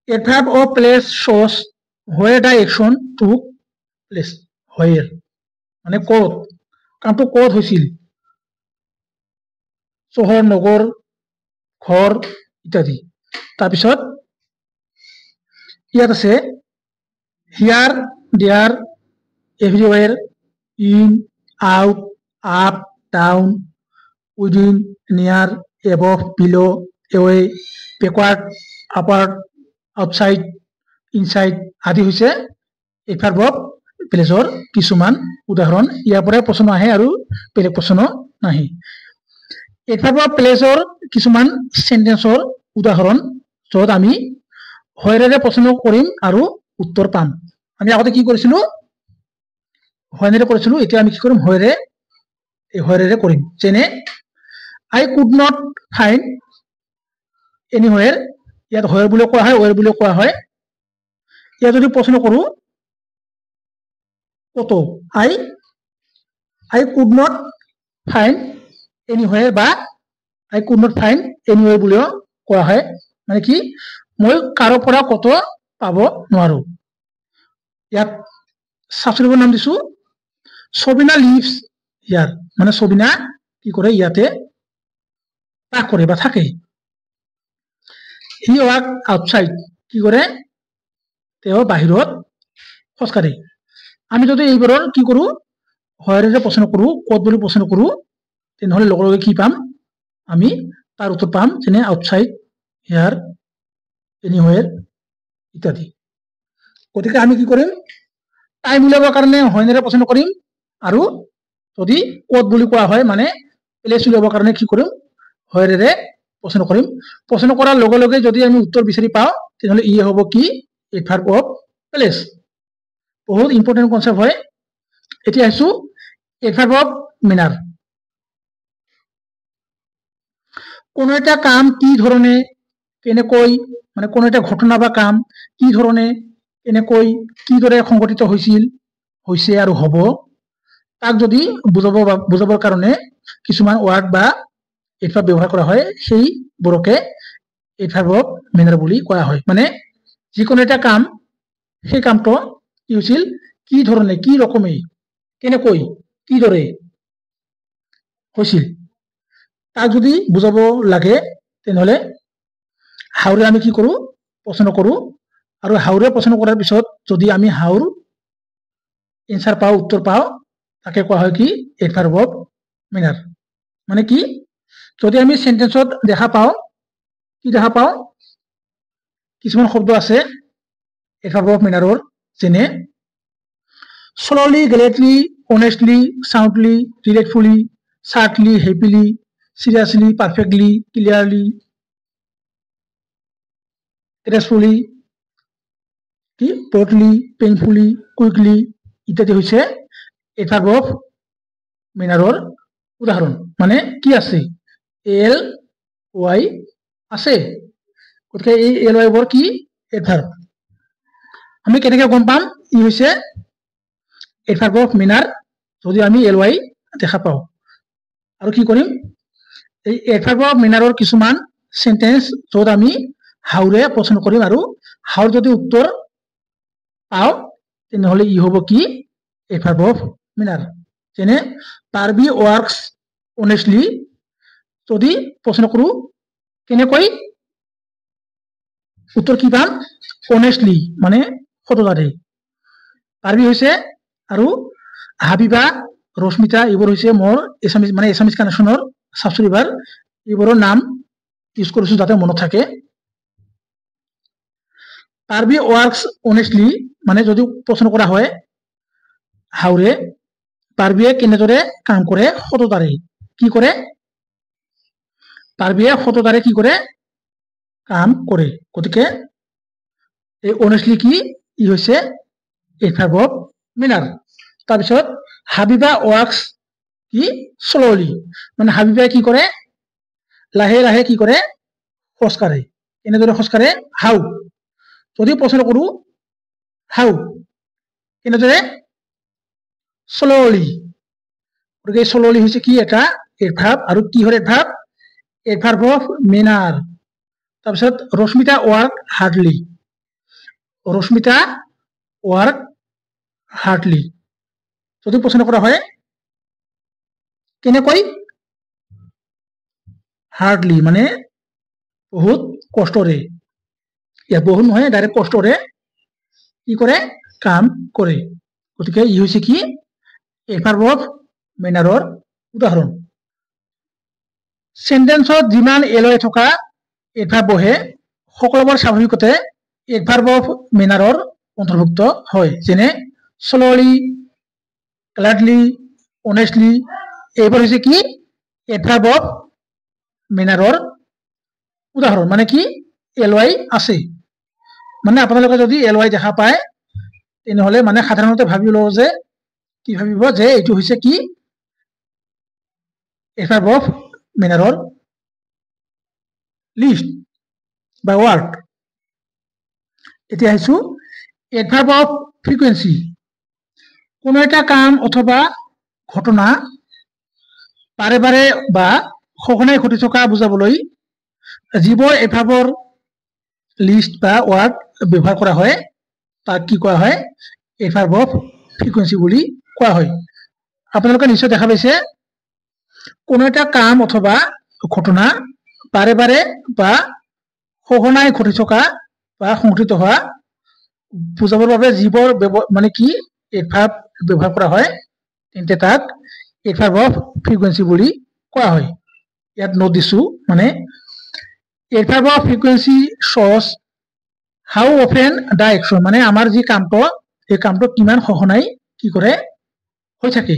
adverb of place shows where the action took place where মানে ক'ত কামটো ক'ত হৈছিল চহৰ নগৰ ঘৰ ইত্যাদি তাৰপিছত ইয়াত আছে here there everywhere in out up down within near above below away backward upward outside inside আদি হৈছে এডভাৰ্ব অফ প্লেচৰ কিছুমান উদাহৰণ ইয়াৰ পৰা প্ৰশ্ন আহে আৰু বেলেগ প্ৰশ্ন নাহে এডভাৰ্ব অফ প্লেচৰ কিছুমান সেন্টেন্সৰ উদাহৰণ য'ত আমি হয়ৰেৰে প্ৰশ্ন কৰিম আৰু উত্তৰ পাম আমি আগতে কি কৰিছিলো হয়নেৰে কৰিছিলো এতিয়া আমি কি কৰিম হয়ৰেৰে কৰিম যেনে I could not find anywhere ইয়াত হয় বুলি কোৱা হয় ওয়েৰ বুলি কোৱা হয় ইয়াত যদি প্ৰশ্ন কৰো কত I could not find anywhere বা I could not find anywhere বুলিও কোৱা হয় মানে কি মই কাৰো পৰা কত পাব নোৱাৰো ইয়াত সাবজেক্টৰ নাম দিছো সবিনা লিভস হিয়াৰ মানে সবিনা কি কৰে ইয়াতে বাস কৰে বা থাকে হি ৱাক আউটসাইড কি কৰে তেওঁ বাহিৰত খোজকাঢ়ে আমি যদি এইবাৰৰ কি কৰো হয়ৰে প্ৰশ্ন কৰো ক'ত বুলি প্ৰশ্ন কৰো তেনেহলে লগে লগে কি পাম আমি তাৰ উত্তৰ পাম যেনে আউটসাইড হিয়াৰ এনিৱেৰ ইত্যাদি গতিকে আমি কি কৰিম টাইম উলিয়াবৰ কাৰণে হয়নেৰে প্ৰশ্ন কৰিম আৰু যদি ক'ত বুলি কোৱা হয় মানে প্লেচ উলিয়াবৰ কাৰণে কি কৰিম হয়ৰেৰে প্ৰশ্ন কৰিম প্ৰশ্ন কৰাৰ লগে লগে যদি আমি উত্তৰ বিচাৰি পাওঁ তেনেহলে ই হ'ব কি এডভাৰ্ব অফ প্লেচ বহুত ইম্পৰ্টেন্ট কনসেপ্ট হয় এতিয়া আছো এডভাৰ্ব অফ মেনাৰ কোনো এটা কাম কি ধৰণে কেনেকৈ মানে কোনো এটা ঘটনা বা কাম কি ধৰণে কেনেকৈ কিদৰে সংঘটিত হৈছিল হৈছে আৰু হ'ব তাক যদি বুজাবৰ কাৰণে কিছুমান ওয়াৰ্ড বা এডভাৰ্ব ব্যবহাৰ কৰা হয় সেই বোৰকে এডভাৰ্ব অফ মেনাৰ বুলি কোৱা হয় মানে যিকোনো এটা কাম সেই কামটো কি হৈছিল কি ধৰণে কি ৰকমে কেনেকৈ কিদৰে হৈছিল তাক যদি বুজাব লাগে তেনেহলে হাউৰে আমি কি কৰো প্ৰশ্ন কৰো আৰু হাউৰে প্ৰশ্ন কৰাৰ পিছত যদি আমি হাউৰ এনসাৰ পাও উত্তৰ পাও তাকে কোৱা হয় কি এডভার্ব অফ মেনার মানে কি যদি আমি সেন্টেন্সত দেখা পাও কি দেখা পাও কিছুমান শব্দ আছে এডভার্ব অফ মেনাৰৰ যেনে slowly gladly honestly soundly regretfully sadly happily seriously perfectly clearly gracefully কি boldly painfully quickly ইত্যাদি হৈছে এডভার্ব অফ মেনাৰৰ উদাহৰণ মানে কি আছে এল ওয়াই আছে গতিকে এই এল ওয়াই বৰ কি এডভাৰ্ব আমি কেনেকৈ গম পাম ই হৈছে এডভাৰ্ব অফ মেনাৰ যদি আমি এল ওয়াই দেখা পাও আৰু কি কৰিম এই এডভাৰ্ব অফ মেনাৰৰ কিছুমান সেন্টেন্স য'ত আমি হাউৰে প্ৰশ্ন কৰিম আৰু হাউৰ যদি উত্তৰ পাও তেনেহলে ই হ'ব কি এডভাৰ্ব অফ মেনাৰ যেনে পাৰ্বি ওয়াৰ্কস অনেস্টলি যদি প্ৰশ্ন কৰো কেনেকৈ উত্তৰ কি পাম অনেস্টলি মানে সততাৰে পাৰ্বি হৈছে আৰু হাবিবা ৰশ্মিতা এইবোৰ হৈছে মোৰ এছামিজ কানেকশ্যনৰ ছাবস্ক্ৰাইবাৰ এইবোৰৰ নাম ইউজ কৰিছো যাতে মনত থাকে পাৰ্বি ৱৰ্কছ অনেষ্টলি মানে যদি প্ৰশ্ন কৰা হয় হাউৰে পাৰ্বিয়ে কেনেদৰে কাম কৰে সততাৰে কি কৰে পাৰ্বিয়ে সততাৰে কি কৰে কাম কৰে গতিকে এই অনেষ্টলি কি ই হৈছে এডভাৰ্ব অফ মেনাৰ তাৰপিছত হাবিবা ৱৰ্কছ কি স্ল'লি মানে হাবিবাই কি কৰে লাহে লাহে কি কৰে খোজকাঢ়ে কেনেদৰে খোজকাঢ়ে হাউ যদি প্ৰশ্ন কৰো হাউ কেনেদৰে স্ল'লি গতিকে স্ল'লি হৈছে কি এটা এডভাৰ্ব আৰু কিহৰ এডভাৰ্ব অফ মেনাৰ তাৰপিছত Rashmita work hardly Rashmita work hardly যদি প্ৰশ্ন কৰা হয় কেনেকৈ হাৰ্ডলি মানে বহুত কষ্টৰে ইয়াত বহুত নহয় ডাইৰেক্ট কষ্টৰে কি কৰে কাম কৰে গতিকে ই হৈছে কি এডভাৰ্ব অফ মেনাৰৰ উদাহৰণ সেন্টেন্সত যিমান এলয় থকা এডভাৰ্ব বহে সকলোবোৰ স্বাভাৱিকতে এডভাৰ্ব অফ মেনাৰৰ অন্তৰ্ভুক্ত হয় যেনে স্ল'লি গ্লাডলি অনেষ্টলি এইবোৰ হৈছে কি এডভাৰ্ব অফ মেনাৰৰ উদাহৰণ মানে কি এলৱাই আছে মানে আপোনালোকে যদি এলৱাই দেখা পায় তেনেহলে মানে সাধাৰণতে ভাবি লও যে কি ভাবিব যে এইটো হৈছে কি এডভাৰ্ব অফ মেনাৰৰ লিষ্ট বা ৱাৰ্ড এতিয়া আহিছো এডভাৰ্ব অফ ফ্ৰিকুৱেন্সি কোনো এটা কাম অথবা ঘটনা বাৰে বাৰে বা সঘনাই ঘটি থকা বুজাবলৈ যিবোৰ এডভাৰ্বৰ লিষ্ট বা ৱাৰ্ড ব্যৱহাৰ কৰা হয় তাক কি কোৱা হয় এডভাৰ্ব অফ ফ্ৰিকুৱেন্সি বুলি কোৱা হয় আপোনালোকে নিশ্চয় দেখা পাইছে কোনো এটা কাম অথবা ঘটনা বাৰে বাৰে বা সঘনাই ঘটি থকা বা সংঘটিত হোৱা বুজাবৰ বাবে যিবোৰ মানে কি এডভাৰ্ব ব্যৱহাৰ কৰা হয় তেন্তে তাক এডভাৰ্ব অফ ফ্ৰিকুৱেন্সি বুলি কোৱা হয় ইয়াত নোট দিছো মানে adverb of frequency shows how often the action মানে আমাৰ যি কামটো এই কামটো কিমান সঘনাই কি কৰে হৈ থাকে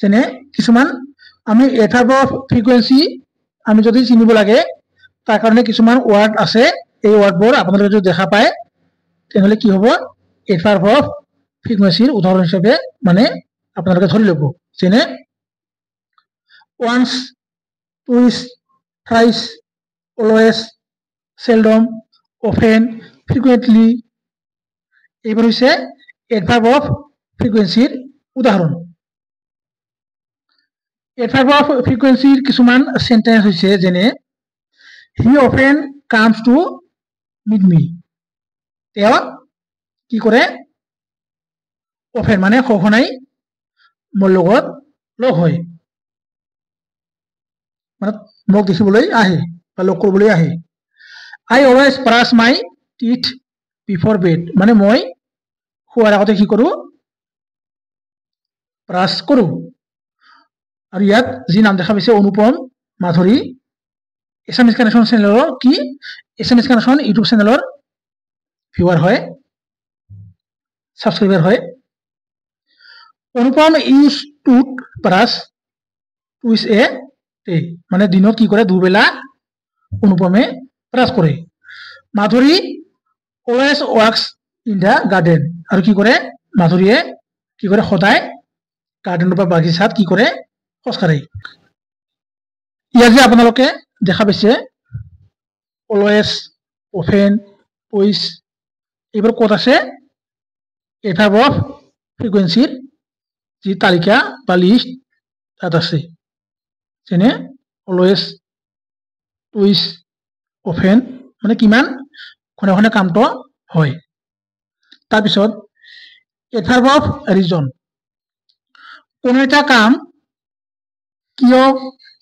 যেনে কিছুমান আমি এডভাৰ্ব অফ ফ্ৰিকুৱেন্সি আমি যদি চিনিব লাগে তাৰ কাৰণে কিছুমান ৱাৰ্ড আছে এই ৱাৰ্ডবোৰ আপোনালোকে যদি দেখা পায় তেনেহলে কি হ'ব এডভাৰ্ব অফ ফ্ৰিকুৱেন্সিৰ উদাহৰণ হিচাপে মানে আপোনালোকে ধৰি ল'ব যেনে once twice thrice always seldom often frequently এইবোৰ হৈছে এডভাৰ্ব অফ ফ্ৰিকুৱেন্সিৰ উদাহৰণ এডভাৰ্ব অফ ফ্ৰিকুৱেন্সিৰ কিছুমান সেন্টেন্স হৈছে যেনে he often comes to meet me তেওঁ কি কৰে often মানে সঘনাই মোৰ লগত লগ হয় মানে মোক দেখিবলৈ আহে বা লগ কৰিবলৈ আহে I always brush my teeth before bed মানে মই শুৱাৰ আগতে কি কৰো ব্ৰাছ কৰো আৰু ইয়াত যি নাম দেখা পাইছে অনুপম মাধুৰী এছামিজ কানেকশ্যন চেনেলৰ কি এছামিজ কানেকশ্যন ইউটিউব চেনেলৰ ভিউৱাৰ হয় সাবস্ক্রাইবার হয় Anupam use tooth brush twice a day মানে দিনত কি করে দুবেলা অনুপমে ব্রাশ করে Madhuri always works in the garden আর কি করে মাধুরীয়ে কি করে সদায় গাৰ্ডেনৰ বা বাগিচাত কি কৰে খোজকাঢ়ে ইয়াত যে আপোনালোকে দেখা পাইছে অলওয়েজ অফেন টুইস এইবোৰ ক'ত আছে এডভাৰ্ব অফ ফ্ৰিকুৱেন্সিৰ যি তালিকা বা লিষ্ট তাত আছে যেনে অলওয়েজ টুইস অফেন মানে কিমান ঘনে ঘনে কামটো হয় তাৰপিছত এডভাৰ্ব অফ ৰিজন কোনো এটা কাম কিয়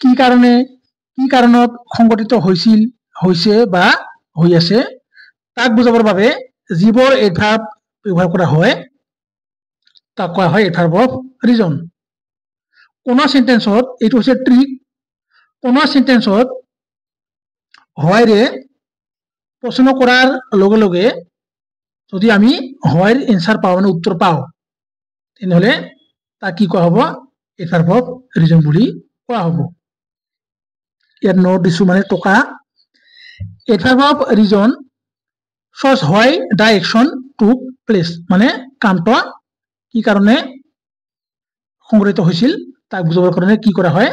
কি কাৰণত সংগঠিত হৈছিল হৈছে বা হৈ আছে তাক বুজাবৰ বাবে যিবোৰ এডভাৰ্ব ব্যৱহাৰ কৰা হয় তাক কোৱা হয় এডভাৰ্ব অফ ৰিজন কোন সেন্টেন্সত এইটো হৈছে ট্ৰিক কোন সেন্টেন্সত হয়ৰে প্ৰশ্ন কৰাৰ লগে লগে যদি আমি হয় এনসাৰ পাও মানে উত্তৰ পাও তেনেহলে তাক কি কোৱা হ'ব এডভাৰ্ব অফ ৰিজন বুলি কোৱা হ'ব ইয়াত নোট দিছো মানে টকা adverb of reason shows why the action took place মানে কামটো কি কাৰণে সংঘটিত হৈছিল তাক বুজাবৰ কাৰণে কি কৰা হয়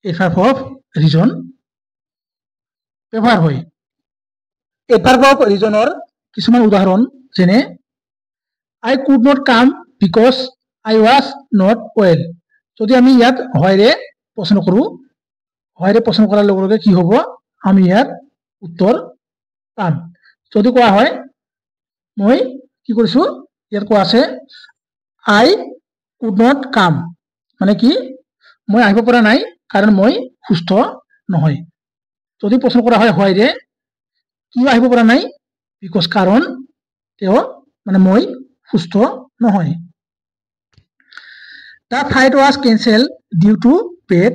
এডভাৰ্ব অফ ৰিজন ব্যৱহাৰ হয় এডভাৰ্ব অফ ৰিজনৰ কিছুমান উদাহৰণ যেনে I could not come because I was not well যদি আমি ইয়াত হয়ৰে প্ৰশ্ন কৰো হয়ৰে প্ৰশ্ন কৰাৰ লগে লগে কি হ'ব আমি ইয়াৰ উত্তৰ পাম যদি কোৱা হয় মই কি কৰিছো ইয়াত কোৱা আছে I could not come মানে কি মই আহিব পৰা নাই কাৰণ মই সুস্থ নহয় যদি প্ৰশ্ন কৰা হয় হয়ৰে কি আহিব পৰা নাই বিকজ কাৰণ তেও মানে মই সুস্থ নহয় The flight was cancelled due to bad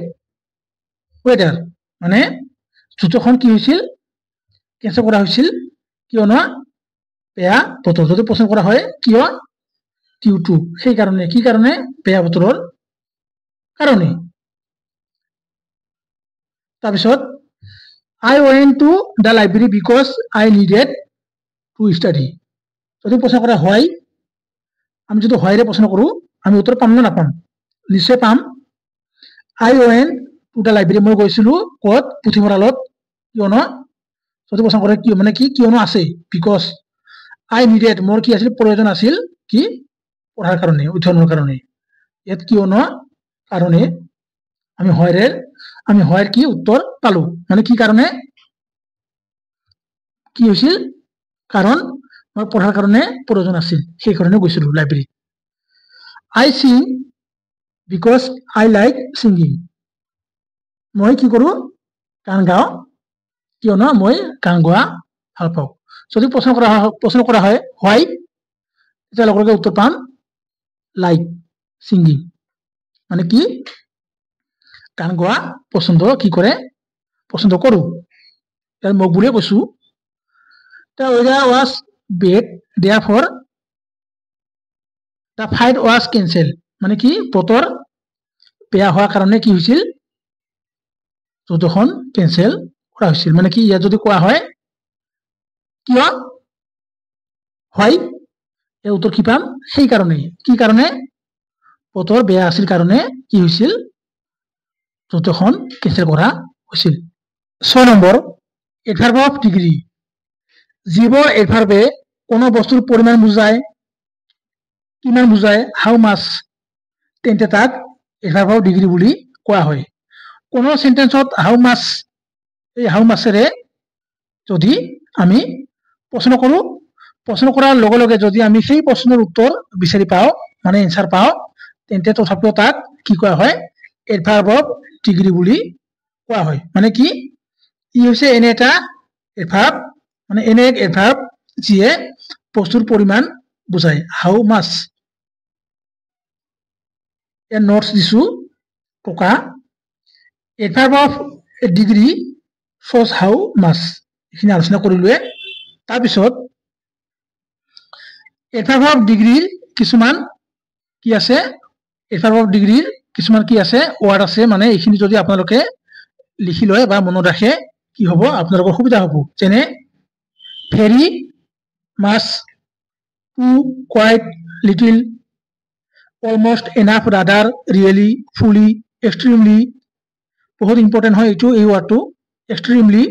weather মানে যুদ্ধখন কি হৈছিল কেনসেল কৰা হৈছিল কিয়নো বেয়া বতৰ যদি প্ৰশ্ন কৰা হয় কিয় ডিউ টু সেই কাৰণে কি কাৰণে বেয়া বতৰৰ কাৰণে তাৰপিছত I went to the library because I needed to study যদি প্ৰশ্ন কৰা হয় আমি যদি হয়ৰে প্ৰশ্ন কৰো আমি উত্তৰ পাম না নাপাম নিশ্চয় পাম I went to the library মই গৈছিলো ক'ত পুথিভঁৰালত কিয়নো যদি প্ৰশ্ন কৰে কি মানে কি কিয়নো আছে because I needed মোৰ কি আছিল প্ৰয়োজন আছিল কি পঢ়াৰ কাৰণে অধ্যয়নৰ কাৰণে ইয়াত কিয়নো কাৰণে আমি হয়ৰ কি উত্তৰ পালো মানে কি কাৰণে কি হৈছিল কাৰণ মোৰ পঢ়াৰ কাৰণে প্ৰয়োজন আছিল সেই কাৰণে গৈছিলো library I sing because I like singing মই কি কৰো গান গাও কিয়নো মই গান গোৱা ভাল পাওঁ যদি প্ৰশ্ন কৰা হয় why তেতিয়া লগে লগে উত্তৰ পাম লাইক সিঙ্গিং মানে কি গান গোৱা পছন্দ কি কৰে পছন্দ কৰো তাৰ মই বুলিয়ে কৈছো the weather was bad therefore the flight was cancelled মানে কি বতৰ বেয়া হোৱাৰ কাৰণে কি হৈছিল যুদ্ধখন কেনসেল কৰা হৈছিল মানে কি ইয়াত যদি কোৱা হয় কিয় হয় এই উত্তৰ কি পাম সেই কাৰণে কি কাৰণে বতৰ বেয়া আছিল কাৰণে কি হৈছিল যুদ্ধখন কেনসেল কৰা হৈছিল 6 নম্বৰ এডভাৰ্ব অফ ডিগ্ৰী যিবোৰ এডভাৰ্বে কোনো বস্তুৰ পৰিমাণ বুজায় কিমান বুজায় হাউ মাছ তেন্তে তাক এডভাৰ্ব অফ ডিগ্ৰী বুলি কোৱা হয় কোনো সেন্টেন্সত হাউ মাছ এই হাউ মাছেৰে যদি আমি প্ৰশ্ন কৰাৰ লগে লগে যদি আমি সেই প্ৰশ্নৰ উত্তৰ বিচাৰি পাওঁ মানে এনসাৰ পাওঁ তেন্তে তথাপিও তাক কি কোৱা হয় এডভাৰ্ব অফ ডিগ্ৰী বুলি কোৱা হয় মানে কি ই হৈছে এনে এটা এডভাৰ্ব মানে এনে এক এডভাৰ্ব যিয়ে বস্তুৰ পৰিমাণ বুজায় হাউ মাছ এ নোটস দিছো টকা adverb of degree shows how much এখিনি আলোচনা কৰিলোৱে তাৰপিছত এডভাৰ্ব অফ ডিগ্ৰীৰ কিছুমান কি আছে এডভাৰ্ব অফ ডিগ্ৰীৰ কিছুমান কি আছে ওয়াৰ্ড আছে মানে এখিনি যদি আপোনালোকে লিখি লয় বা মনত ৰাখে কি হ'ব আপোনালোকৰ সুবিধা হ'ব যেনে very much too quite little almost enough rather really fully extremely বহুত ইম্পৰ্টেন্ট হয় এইটো এই ওয়াৰ্ডটো extremely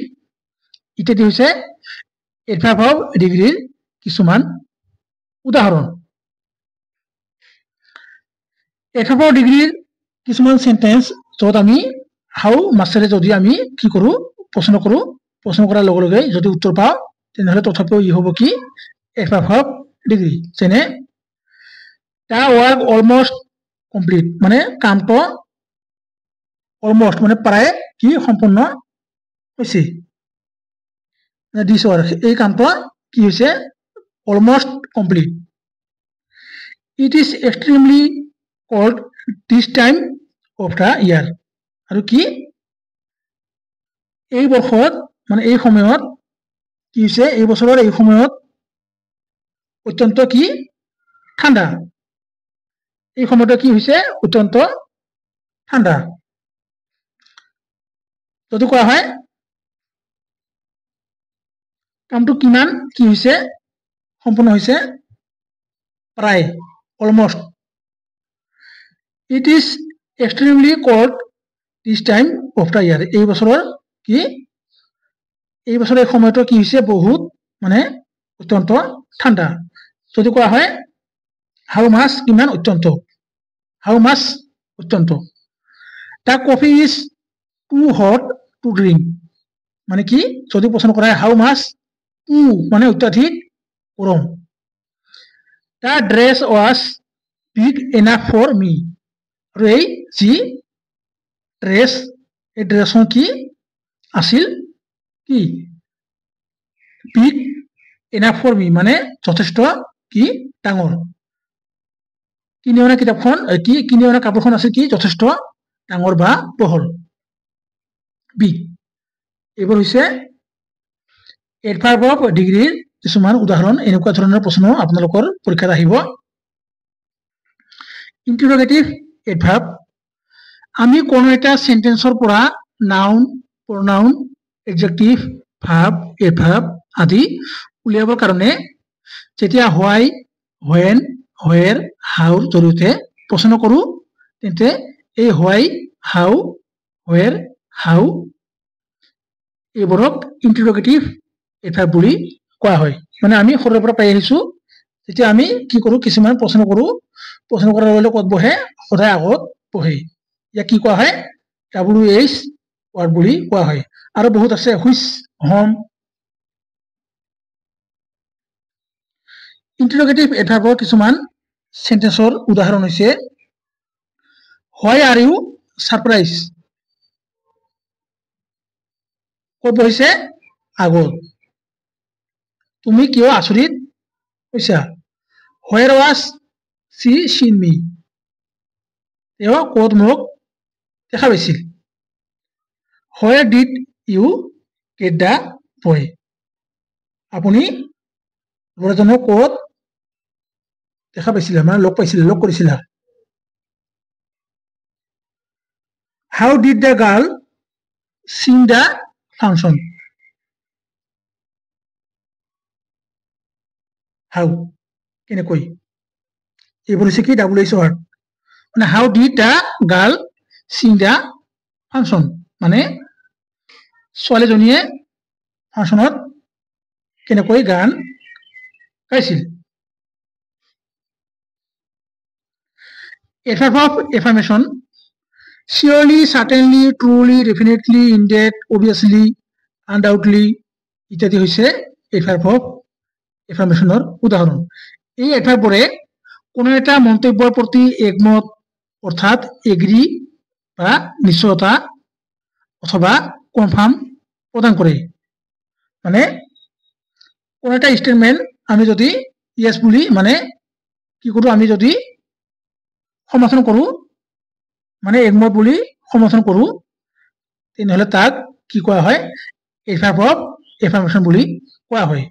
ইত্যাদি হৈছে এডভাৰ্ব অফ ডিগ্ৰীৰ কিছুমান উদাহৰণ এডভাৰ্ব অফ ডিগ্ৰীৰ কিছুমান সেন্টেন্স যত আমি হাউ মাছেৰে যদি আমি কি কৰো প্ৰশ্ন কৰাৰ লগে লগে যদি উত্তৰ পাওঁ তেনেহলে তথাপিও ই হ'ব কি এডভাৰ্ব অফ ডিগ্ৰী যেনে the work almost complete মানে কামটো অলমোস্ট মানে প্ৰায় কি সম্পূৰ্ণ হৈছে দিছ এই কামটো কি হৈছে almost complete It is extremely cold this time of the year. আৰু কি এই বৰ্ষত মানে এই সময়ত কি হৈছে এই বছৰৰ এই সময়ত অত্যন্ত কি ঠাণ্ডা এই সময়ত কি হৈছে অত্যন্ত ঠাণ্ডা যদি কোৱা হয় কামটো কিমান কি হৈছে সম্পূৰ্ণ হৈছে প্ৰায় almost it is extremely cold this time of the year এই বছৰৰ কি এই বছৰৰ এই সময়টো কি হৈছে বহুত মানে অত্যন্ত ঠাণ্ডা যদি কোৱা হয় how much কিমান অত্যন্ত how much অত্যন্ত the coffee is too hot to drink মানে কি যদি প্ৰশ্ন কৰা হয় how much মানে অত্যাধিক গৰম the dress was big enough for me আৰু এই যি ড্ৰেছ এই ড্ৰেছখন কি আছিল কি big enough for me মানে যথেষ্ট কি ডাঙৰ কিনি অনা কিতাপখন কি কিনি অনা কাপোৰখন আছিল কি যথেষ্ট ডাঙৰ বা বহল big এইবোৰ হৈছে এডভাৰ্ব অফ ডিগ্ৰীৰ কিছুমান উদাহৰণ এনেকুৱা ধৰণৰ প্ৰশ্ন আপোনালোকৰ পৰীক্ষাত আহিব ইন্টাৰোগেটিভ এডভাৰ্ব আমি কোনো এটা সেন্টেন্সৰ পৰা নাউন প্ৰনাউন এডজেক্টিভ ভাৰ্ব এডভাৰ্ব আদি উলিয়াবৰ কাৰণে যেতিয়া হোৱাই when where how জৰিয়তে প্ৰশ্ন কৰো তেন্তে এই হোৱাই how where how এইবোৰক ইন্টাৰোগেটিভ এডভাৰ্ব বুলি কোৱা হয় মানে আমি সৰুৰ পৰা পাই আহিছো যেতিয়া আমি কি কৰো কিছুমান প্ৰশ্ন কৰাৰ লগে ক'ত বহে সদায় আগত বহে ইয়াক কি কোৱা হয় WH ৱাৰ্ড বুলি কোৱা হয় আৰু বহুত আছে which whom ইন্টাৰোগেটিভ এডভাৰ্বৰ কিছুমান সেন্টেন্সৰ উদাহৰণ হৈছে why are you surprised ক'ত বহিছে আগত তুমি কিয় আচৰিত হৈছা where was she seen me তেওঁ ক'ত মোক দেখা পাইছিল where did you get the boy আপুনি ল'ৰাজনক ক'ত দেখা পাইছিল মানে লগ কৰিছিল how did the girl sing the function how কেনেকৈ এইবোৰ হৈছে কি WH ৱাৰ্ড মানে how did the girl sing the function মানে ছোৱালীজনীয়ে ফাংচনত কেনেকৈ গান গাইছিল adverb of affirmation surely certainly truly definitely indeed obviously undoubtedly ইত্যাদি হৈছে adverb of affirmationৰ উদাহৰণ এই adverbৰে কোনো এটা মন্তব্যৰ প্ৰতি একমত অৰ্থাৎ এগ্ৰী বা নিশ্চয়তা অথবা কনফাৰ্ম প্ৰদান কৰে মানে কোনো এটা স্টেটমেন্ট আমি যদি ইয়েস বুলি মানে কি কৰো আমি যদি সমৰ্থন কৰো মানে একমত বুলি সমৰ্থন কৰো তেনেহলে তাক কি কোৱা হয় adverb of affirmation বুলি কোৱা হয়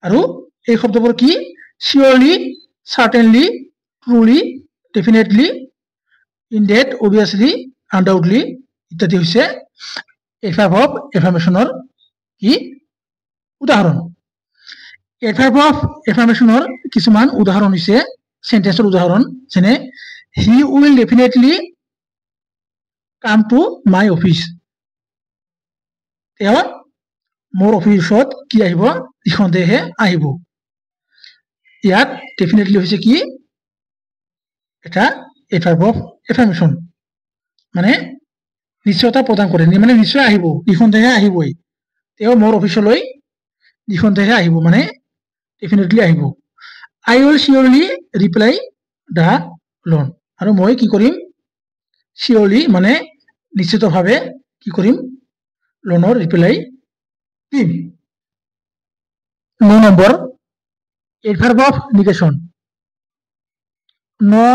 আৰু এই শব্দবোৰ কি surely certainly truly definitely indeed obviously undoubtedly ইত্যাদি হৈছে adverb of affirmationৰ কি উদাহৰণ adverb of affirmationৰ কিছুমান উদাহৰণ হৈছে সেন্টেন্সৰ উদাহৰণ যেনে he will definitely come to my office তেওঁ মোৰ অফিচত কি আহিব নিখন্দেহে আহিব ইয়াত ডেফিনেটলি হৈছে কি এটা adverb of affirmation মানে নিশ্চয়তা প্ৰদান কৰে মানে নিশ্চয় আহিব নিখন্দেহে আহিবই তেওঁ মোৰ অফিচলৈ নিখন্দেহে আহিব মানে ডেফিনেটলি আহিব I will surely reply the loan আৰু মই কি কৰিম surely মানে নিশ্চিতভাৱে কি কৰিম লোনৰ ৰিপ্লাই দিম 9 number adverb of negation no,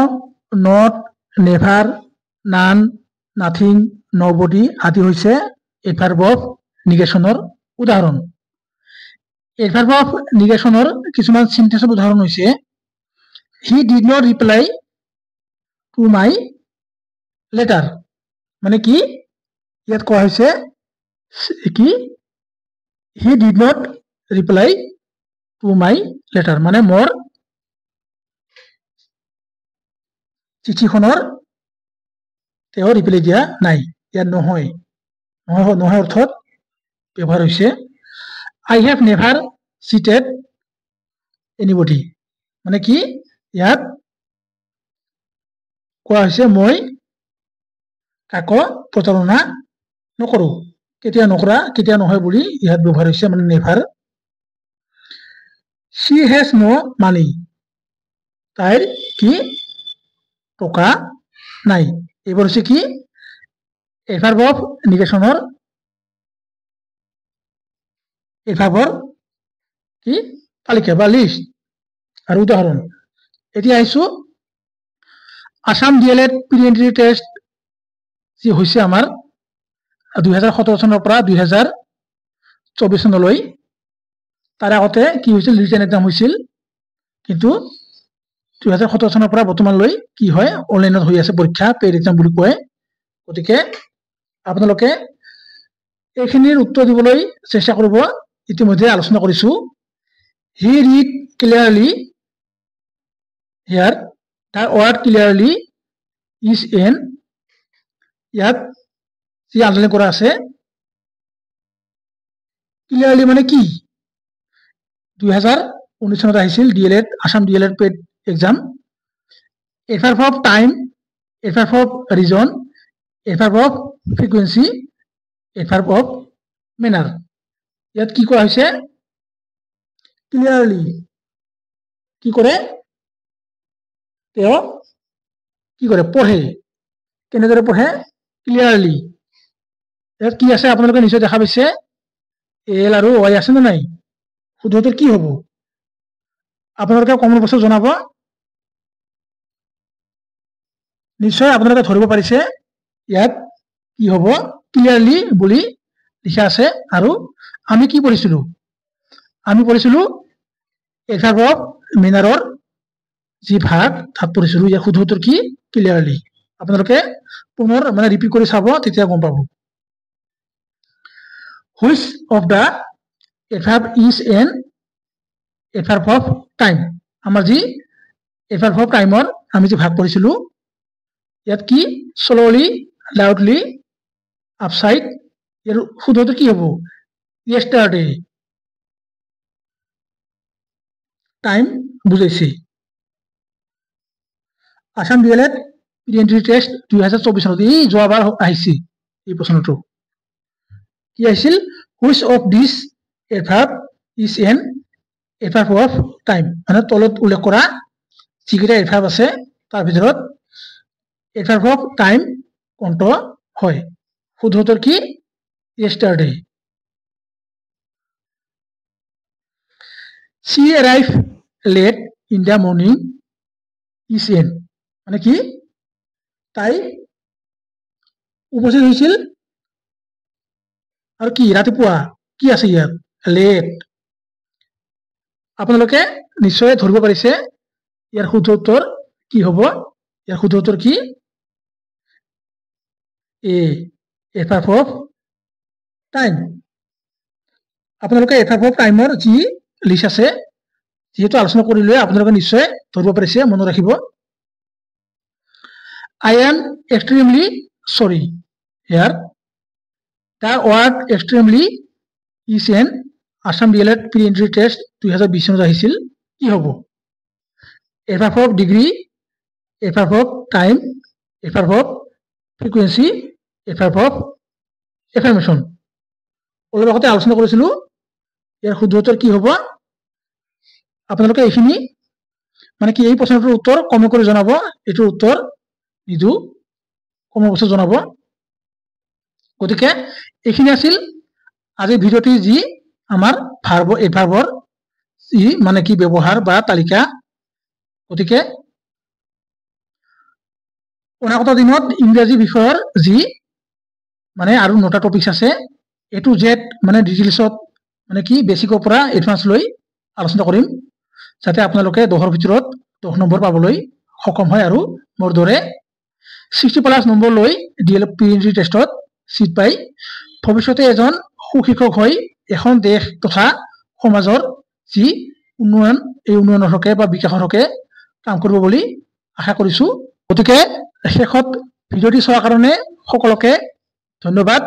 not, never, none, nothing, nobody আদি হৈছে এডভাৰ্ব অফ নিগেশ্যনৰ উদাহৰণ। এডভাৰ্ব অফ নিগেশ্যনৰ কিছুমান চিন্টেন্সৰ উদাহৰণ হৈছে he did not reply to my letter. মানে কি ইয়াত কোৱা হৈছে কি he did not reply to my letter, মানে মোৰ চিঠিখনৰ তেওঁ ৰিপ্লাই দিয়া নাই। ইয়াত নহয় নহয় অৰ্থত ব্যৱহাৰ হৈছে। আই হেভ নেভাৰ চিটেড এনিবডি, মানে কি ইয়াত কোৱা হৈছে মই কাকো প্ৰতাৰণা নকৰো। কেতিয়া নকৰা কেতিয়া নহয় বুলি ইয়াত ব্যৱহাৰ হৈছে, মানে never. she has no money, তাইৰ কি টকা নাই। এইবোৰ হৈছে কি এডভাৰ্ব অফ নিগেশ্যনৰ এডভাৰ্বৰ কি তালিকা বা লিষ্ট আৰু উদাহৰণ। এতিয়া আহিছো আসাম DLED প্ৰি-এন্ট্ৰি টেষ্ট যি হৈছে আমাৰ 2017 চনৰ পৰা 2024 চনলৈ। তাৰ আগতে কি হৈছিল ৰিটেন এক্সাম হৈছিল, কিন্তু 2017 চনৰ পৰা বৰ্তমানলৈ কি হয় অনলাইনত হৈ আছে পৰীক্ষা, পেইড এক্সাম বুলি কয়। গতিকে আপোনালোকে এইখিনিৰ উত্তৰ দিবলৈ চেষ্টা কৰিব। ইতিমধ্যে আলোচনা কৰিছো। হি ৰিড ক্লিয়াৰলি হিয়াৰ, তাৰ ৱৰ্ড ক্লিয়াৰলি ইজ এন, ইয়াত যি আন্ডাৰলাইন কৰা আছে ক্লিয়াৰলি মানে কি 2019 চনত আহিছিল DLED Assam DLED paid exam. Adverb of time, adverb of reason, adverb of frequency, adverb of manner. ইয়াত কি কোৱা হৈছে ক্লিয়াৰলি কি কৰে তেওঁ কি কৰে পঢ়ে। কেনেদৰে পঢ়ে ক্লিয়াৰলি। ইয়াত কি আছে আপোনালোকে নিশ্চয় দেখা পাইছে এল আৰু ৱাই আছে নে নাই। শুদ্ধটোৰ কি হ'ব আপোনালোকে কমেন্ট বক্সত জনাব। নিশ্চয় আপোনালোকে ধৰিব পাৰিছে ইয়াত কি হ'ব ক্লিয়াৰলি বুলি লিখা আছে। আৰু আমি কি পঢ়িছিলো, আমি পঢ়িছিলো এডভাৰ্ব অফ মেনাৰৰ যি ভাগ তাত পঢ়িছিলো। ইয়াৰ শুদ্ধ উত্তৰ কি ক্লিয়াৰলি। আপোনালোকে পুনৰ মানে ৰিপিট কৰি চাব, তেতিয়া গম পাব। Which of the adverb is an adverb of time. আমাৰ যি এডভাৰ্ব অফ টাইমৰ আমি যি ভাগ পঢ়িছিলো ইয়াত কি শ্ল'লি, লাউডলি, আপচাইড। ইয়াৰ শুদ্ধটো কি হ'ব ইয়েষ্টাৰডে, টাইম বুজাইছে। আসাম DLED প্ৰি-এন্ট্ৰি টেষ্ট 2024 চনত এই যোৱাবাৰ আহিছে এই প্ৰশ্নটো। কি আহিছিল which of this adverb is an adverb of time, মানে তলত উল্লেখ কৰা যিকেইটা এডভাৰ্ব আছে তাৰ ভিতৰত এডভাৰ্ব অফ টাইম কোনটো হয়। শুদ্ধ উত্তৰ কি yesterday. She arrived late in the morning is in, মানে কি তাই উপস্থিত হৈছিল আৰু কি ৰাতিপুৱা কি আছে ইয়াত লেট। আপোনালোকে নিশ্চয় ধৰিব পাৰিছে ইয়াৰ শুদ্ধ উত্তৰ কি হ'ব। ইয়াৰ শুদ্ধ উত্তৰ কি এডভাৰ্ব অফ টাইম। আপোনালোকে এডভাৰ্ব অফ টাইমৰ যি লিষ্ট আছে যিহেতু আলোচনা কৰিলে আপোনালোকে নিশ্চয় ধৰিব পাৰিছে, মনত ৰাখিব। I am extremely sorry. Here, the word extremely is an Assam DLED pre-entry test 2020 চনত আহিছিল। কি হ'ব adverb of degree, adverb of time, adverb of frequency, adverb of affirmation. অলপ আগতে আলোচনা কৰিছিলো। ইয়াৰ শুদ্ধ উত্তৰ কি হ'ব আপোনালোকে এইখিনি মানে কি এই প্ৰশ্নটোৰ উত্তৰ কমেণ্ট কৰি জনাব। এইটোৰ উত্তৰ নিদু কমেণ্ট বক্সত জনাব। গতিকে এইখিনি আছিল আজিৰ ভিডিঅ'টি যি আমাৰ ভাৰ্ব এডভাৰ্বৰ যি মানে কি ব্যৱহাৰ বা তালিকা। গতিকে অনাগত দিনত ইংৰাজী বিষয়ৰ যি মানে আৰু 9টা টপিকস আছে A to Z মানে ডিটেইলছত মানে কি বেসিকৰ পৰা এডভান্স লৈ আলোচনা কৰিম যাতে আপোনালোকে 10ৰ ভিতৰত 10 নম্বৰ পাবলৈ সক্ষম হয় আৰু মোৰ দৰে 60+ নম্বৰ লৈ ডিএলএড প্ৰিলিমিনাৰী টেষ্টত সিট পাই ভৱিষ্যতে এজন সুশিক্ষক হৈ এখন দেশ তথা সমাজৰ যি উন্নয়ন এই উন্নয়নৰ হকে বা বিকাশৰ হকে কাম কৰিব বুলি আশা কৰিছো গতিকে শেষত ভিডিঅ'টি চোৱাৰ কাৰণে সকলোকে ধন্যবাদ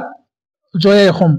জয় অসম